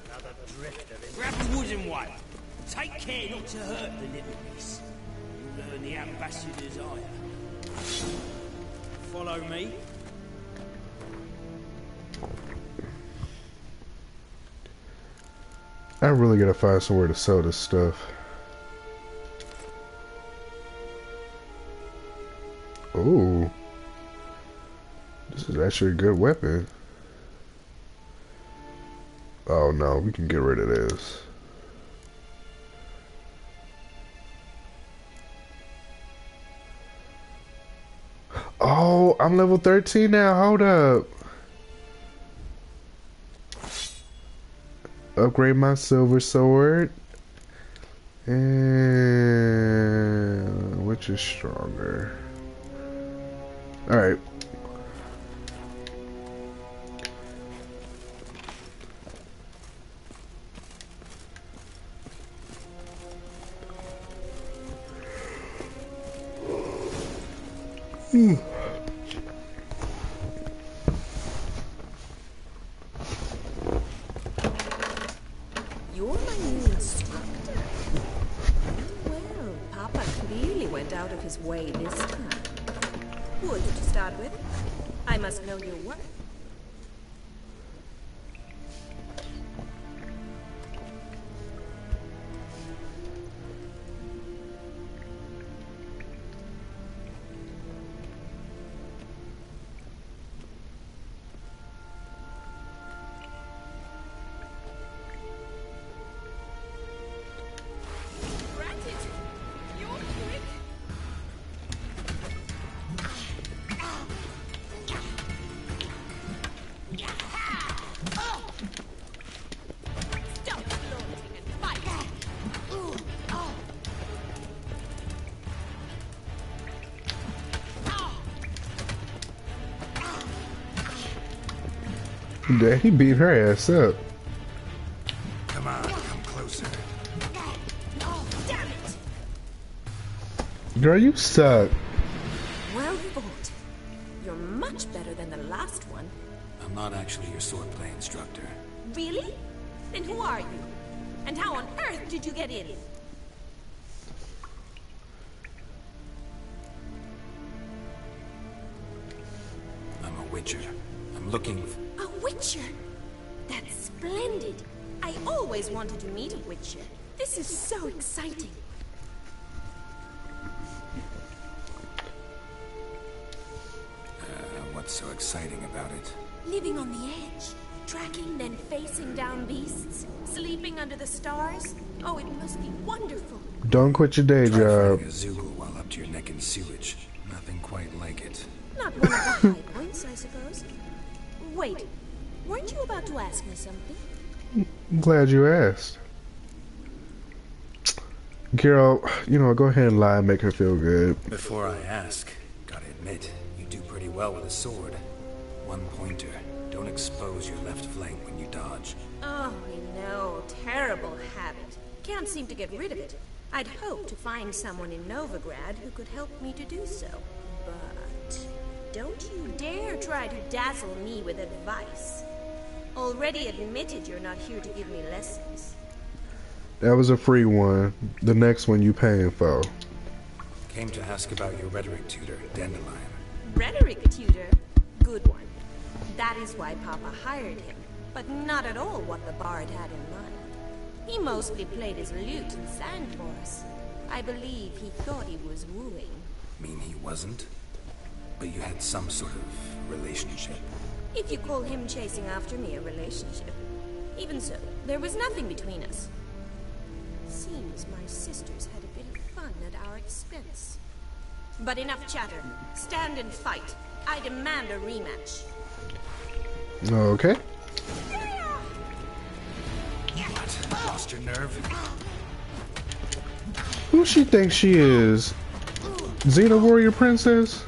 Another drifter. Grab a wooden one. Take care not to hurt the little piece. You'll learn the ambassador's ire. Follow me. I'm really gonna find somewhere to sell this stuff. Ooh. This is actually a good weapon. Oh no, we can get rid of this. Oh, I'm level 13 now. Hold up. Upgrade my silver sword. And which is stronger? Alright. You're my new instructor. Well, Papa clearly went out of his way this time. Wood to start with. I must know your work. He beat her ass up. Come on, come closer. Damn it! Girl, you suck. Well fought. You're much better than the last one. I'm not actually your swordplay instructor. Really? Then who are you? And how on earth did you get in? I'm a witcher. I'm looking for... A witcher? That's splendid. I always wanted to meet a witcher. This is so exciting. What's so exciting about it? Living on the edge. Tracking, then facing down beasts. Sleeping under the stars. Oh, it must be wonderful. Don't quit your day Try job. fighting a Zoogle while up to your neck in sewage. Nothing quite like it. Not one of the high points, I suppose. Wait, weren't you about to ask me something? I'm glad you asked. Girl, you know, go ahead and lie and make her feel good. Before I ask, gotta admit, you do pretty well with a sword. One pointer. Don't expose your left flank when you dodge. Oh, I know. Terrible habit. Can't seem to get rid of it. I'd hoped to find someone in Novigrad who could help me to do so. But don't you dare try to dazzle me with advice. Already admitted you're not here to give me lessons. That was a free one. The next one you paying for. Came to ask about your rhetoric tutor, Dandelion. Rhetoric tutor? Good one. That is why Papa hired him, but not at all what the bard had in mind. He mostly played his lute and sang for us. I believe he thought he was wooing. Mean he wasn't? But you had some sort of relationship. If you call him chasing after me a relationship. Even so, there was nothing between us. Seems my sisters had a bit of fun at our expense. But enough chatter. Stand and fight. I demand a rematch. Okay. What? Lost your nerve? Who she thinks she is? Xena Warrior Princess?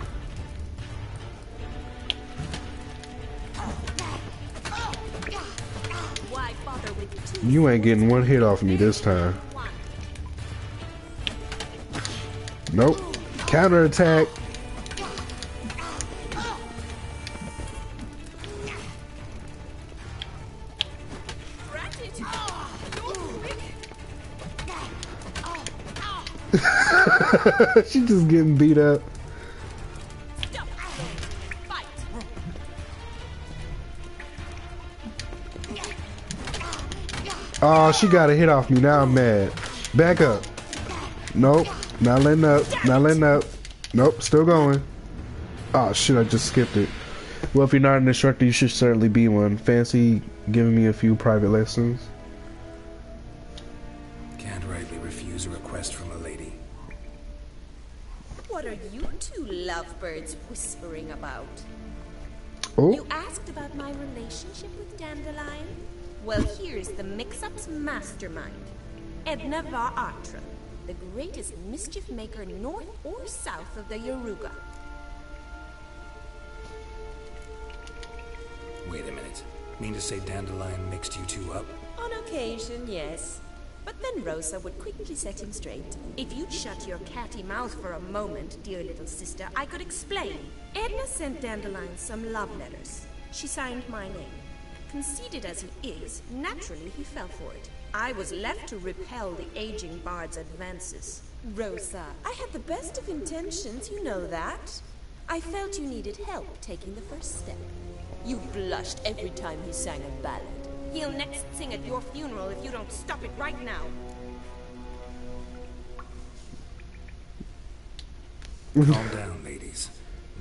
You ain't getting one hit off me this time. Nope. Counterattack. She's just getting beat up. Oh, she got a hit off me. Now I'm mad. Back up. Nope. Not letting up. Not letting up. Nope. Still going. Oh shit, I just skipped it. Well, if you're not an instructor, you should certainly be one. Fancy giving me a few private lessons? Can't rightly refuse a request from a lady. What are you two lovebirds whispering about? Oh. You asked about my relationship with Dandelion? Well, here's the mix-up's mastermind. Edna Va Artra, the greatest mischief maker north or south of the Yaruga. Wait a minute. Mean to say Dandelion mixed you two up? On occasion, yes. But then Rosa would quickly set him straight. If you'd shut your catty mouth for a moment, dear little sister, I could explain. Edna sent Dandelion some love letters. She signed my name. Conceited as he is, naturally he fell for it. I was left to repel the aging bard's advances. Rosa, I had the best of intentions, you know that. I felt you needed help taking the first step. You blushed every time he sang a ballad. He'll next sing at your funeral if you don't stop it right now. Calm down, ladies.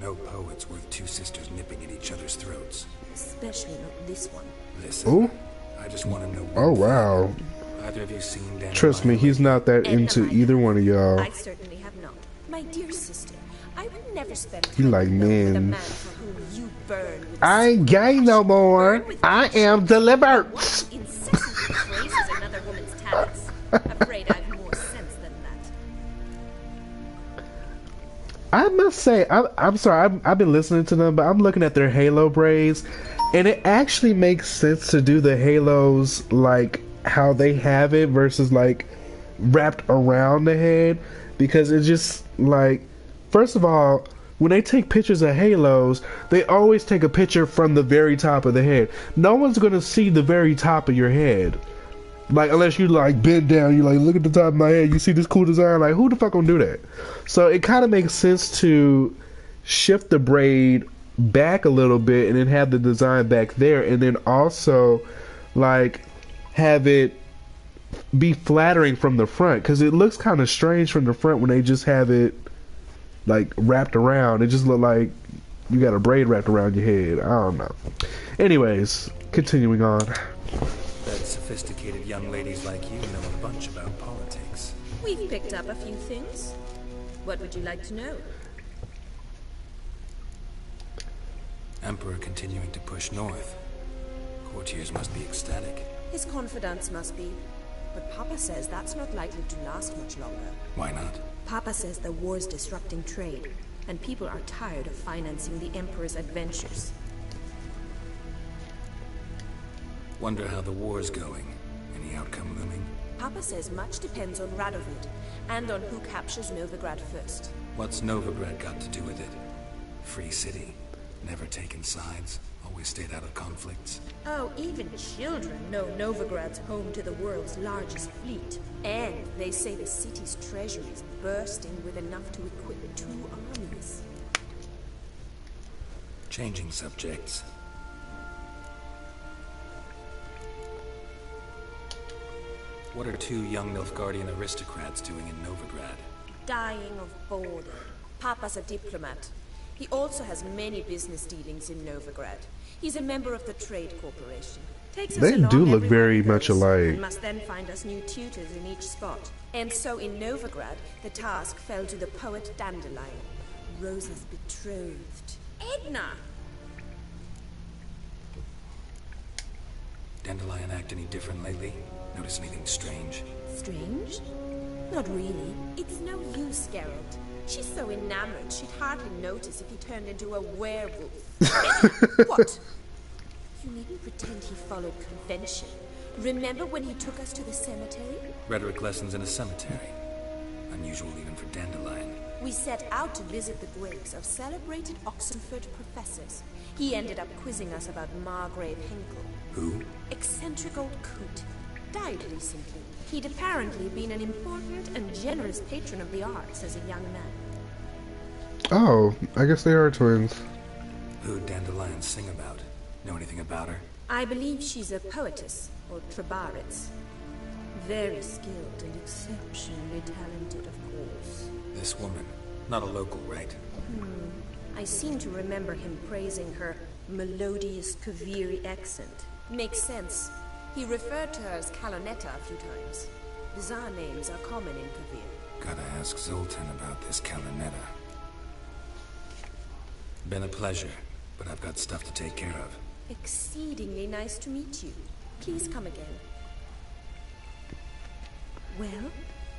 No poet's worth two sisters nipping at each other's throats. Especially not this one. Listen, Ooh. I just want to know. Oh wow. Either of you seen Dandelion? Trust me, he's not that into either one of y'all. I certainly have not. My dear sister, I would never spend He like with a men. man for whom you burn with I ain't gay no more. I am delivered. incessantly praises another woman's talents. Afraid I've more sense than that. I must say, I'm sorry, I've been listening to them, but I'm looking at their halo braids, and it actually makes sense to do the halos like how they have it versus like wrapped around the head, because it's just like, first of all, when they take pictures of halos, they always take a picture from the very top of the head. No one's gonna see the very top of your head. Like, unless you like bend down, you like, look at the top of my head, you see this cool design, like, who the fuck gonna do that? So it kind of makes sense to shift the braid back a little bit and then have the design back there, and then also like have it be flattering from the front, because it looks kind of strange from the front when they just have it like wrapped around. It just look like you got a braid wrapped around your head. I don't know. Anyways, continuing on. That sophisticated young ladies like you know a bunch about politics. We've picked up a few things. What would you like to know? Emperor continuing to push north. Courtiers must be ecstatic. His confidants must be. But Papa says that's not likely to last much longer. Why not? Papa says the war's disrupting trade, and people are tired of financing the Emperor's adventures. Wonder how the war's going. Any outcome looming? Papa says much depends on Radovid, and on who captures Novigrad first. What's Novigrad got to do with it? Free city. Never taken sides. Always stayed out of conflicts. Oh, even children know Novigrad's home to the world's largest fleet. And they say the city's treasury is bursting with enough to equip 2 armies. Changing subjects. What are 2 young Nilfgaardian aristocrats doing in Novigrad? Dying of boredom. Papa's a diplomat. He also has many business dealings in Novigrad. He's a member of the Trade Corporation. Takes us They along do look everywhere very he much goes, alike. and must then find us new tutors in each spot. And so in Novigrad, the task fell to the poet Dandelion, Rosa's betrothed. Edna! Dandelion act any different lately? Notice anything strange? Strange? Not really. It's no use, Geralt. She's so enamored, she'd hardly notice if he turned into a werewolf. What? You needn't pretend he followed convention. Remember when he took us to the cemetery? Rhetoric lessons in a cemetery. Unusual even for Dandelion. We set out to visit the graves of celebrated Oxenford professors. He ended up quizzing us about Margrave Henkel. Who? Eccentric old coot. Died recently. He'd apparently been an important and generous patron of the arts as a young man. Oh, I guess they are twins. Who'd Dandelion sing about? Know anything about her? I believe she's a poetess, or Trebaritz. Very skilled and exceptionally talented, of course. This woman. Not a local, right? I seem to remember him praising her melodious Kaviri accent. Makes sense. He referred to her as Kalonetta a few times. Bizarre names are common in Kavir. Gotta ask Zoltan about this Kalonetta. Been a pleasure, but I've got stuff to take care of. Exceedingly nice to meet you. Please come again. Well,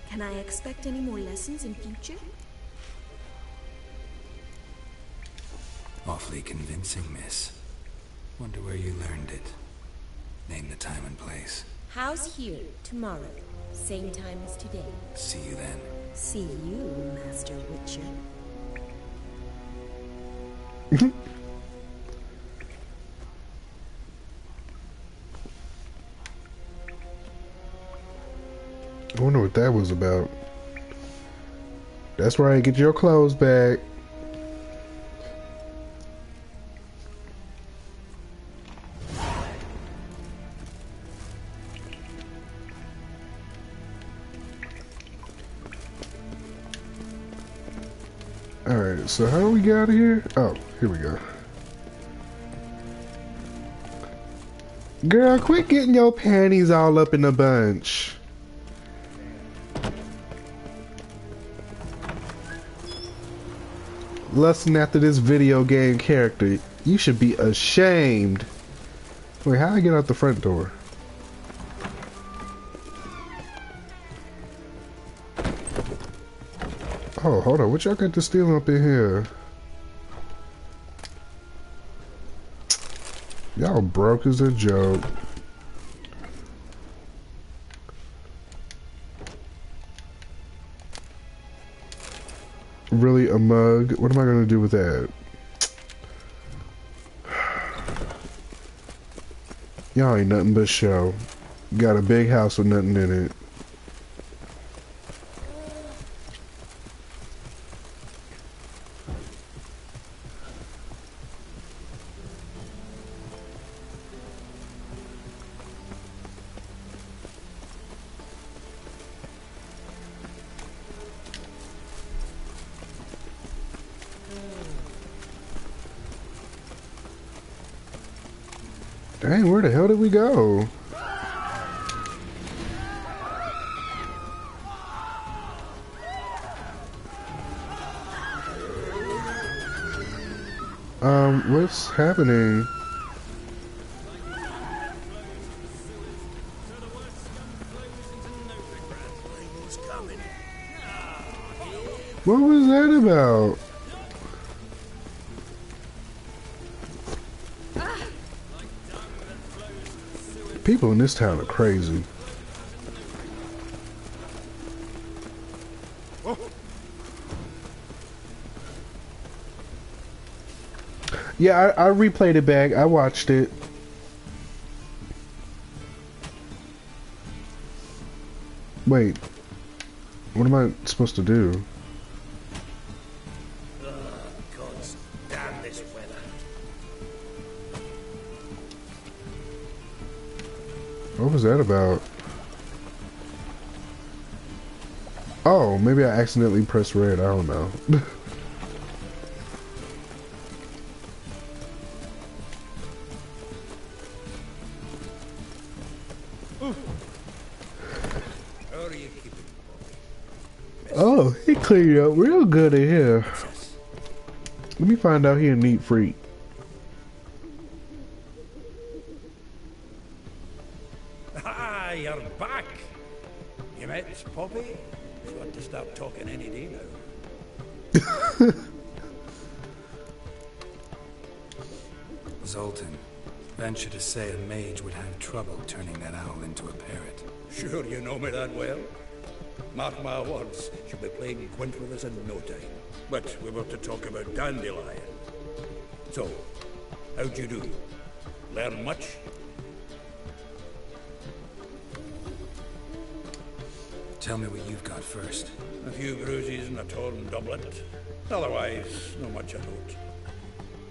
can I expect any more lessons in future? Awfully convincing, miss. Wonder where you learned it. Name the time and place. House here, tomorrow. Same time as today. See you then. See you, Master Witcher. I wonder what that was about. That's right, get your clothes back. Alright, so how do we get out of here? Oh, here we go. Girl, quit getting your panties all up in a bunch. Lusting after this video game character. You should be ashamed. Wait, how do I get out the front door? Oh, hold on. What y'all got to steal up in here? Y'all broke as a joke. Really, a mug? What am I gonna do with that? Y'all ain't nothing but show. Got a big house with nothing in it. Dang, where the hell did we go? What's happening? What was that about? People in this town are crazy. Yeah, I replayed it back. I watched it. Wait. What am I supposed to do? Gods damn this weather. What was that about? Oh, maybe I accidentally pressed red. I don't know. Oh, he cleaned up real good in here. Let me find out he a neat freak. Ah, you're back. You met Poppy? She's got to start talking any day now. Zoltan, venture to say a mage would have trouble turning that owl into a parrot. Sure you know me that well. Mark my words, she'll be playing Gwent with us in no time. But we were to talk about Dandelion. So, how'd you do? Learn much? Tell me what you've got first. A few bruises and a torn doublet. Otherwise, not much of note.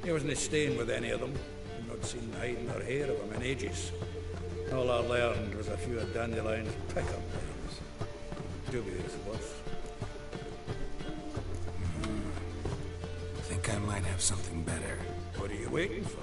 He wasn't staying with any of them. I've not seen hiding or hair of him in ages. All I learned was a few of Dandelion's pickup lines. Dubious worth. Think think I might have something better. What are you waiting for?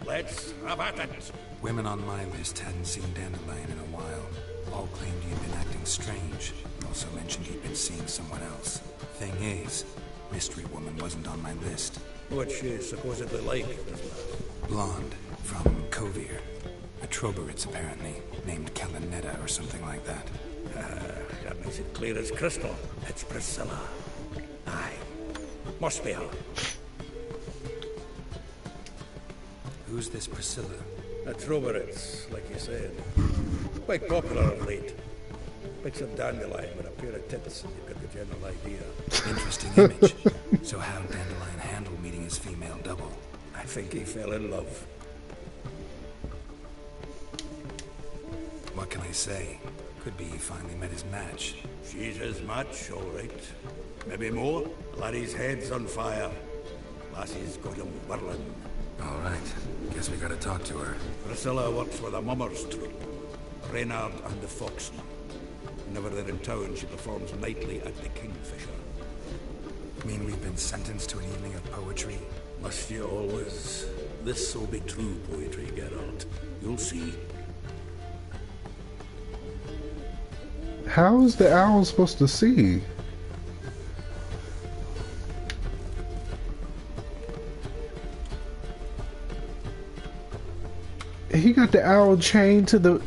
Let's have at it. Women on my list hadn't seen Dandelion in a while. All claimed he'd been acting strange. Also mentioned he'd been seeing someone else. Thing is, Mystery Woman wasn't on my list. What's she supposedly like? Blonde, from Kovir. A Troberitz, apparently, named Kalanetta or something like that. That makes it clear as crystal. It's Priscilla. Aye. Must be her. Who's this Priscilla? A Troberitz, like you said. Quite popular of late. Picks of Dandelion with a pair of tits, and you've got the general idea. Interesting image. So how'd Dandelion handle meeting his female double? I think he fell in love. What can I say? Could be he finally met his match. She's his match, all right. Maybe more. Laddie's head's on fire. Lassie's got him whirling. All right. Guess we gotta talk to her. Priscilla works with a mummers troupe. Reynard and the Foxen. Whenever they're in town, she performs nightly at the Kingfisher. Mean we've been sentenced to an evening of poetry? Must you always? This'll be true poetry, Geralt. You'll see. How is the owl supposed to see? He got the owl chained to the...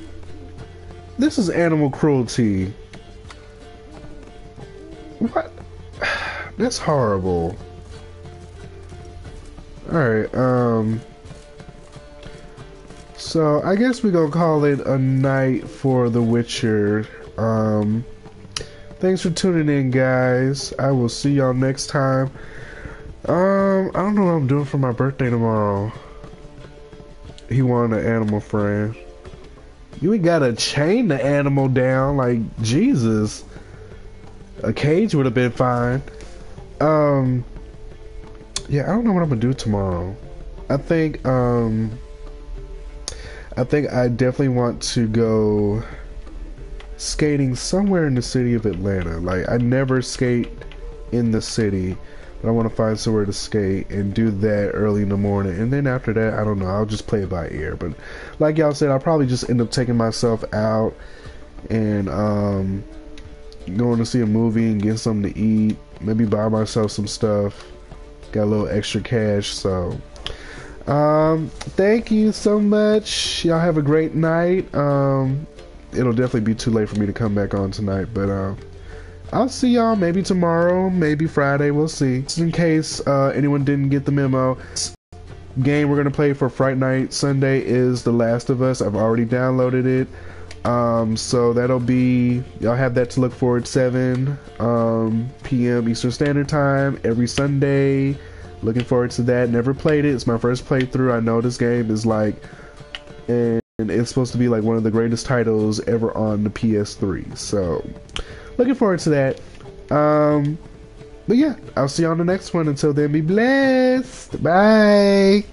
This is animal cruelty. What? That's horrible. Alright, so I guess we're gonna call it a night for The Witcher. Thanks for tuning in, guys. I will see y'all next time. I don't know what I'm doing for my birthday tomorrow. He wanted an animal friend. You ain't gotta chain the animal down, like, Jesus. A cage would have been fine. Yeah, I don't know what I'm gonna do tomorrow. I think I definitely want to go skating somewhere in the city of Atlanta. Like, I never skate in the city, but I want to find somewhere to skate and do that early in the morning. And then after that, I don't know, I'll just play it by ear. But like y'all said, I'll probably just end up taking myself out and going to see a movie and get something to eat. Maybe buy myself some stuff. Got a little extra cash, so thank you so much. Y'all have a great night. It'll definitely be too late for me to come back on tonight, but I'll see y'all maybe tomorrow, maybe Friday, we'll see. Just in case anyone didn't get the memo, game we're gonna play for Fright Night Sunday is The Last of Us. I've already downloaded it. So that'll be, y'all have that to look forward, 7 p.m. Eastern Standard Time every Sunday. Looking forward to that. Never played it. It's my first playthrough. I know this game is like, and it's supposed to be like one of the greatest titles ever on the PS3. So looking forward to that. But yeah, I'll see you on the next one. Until then, be blessed. Bye.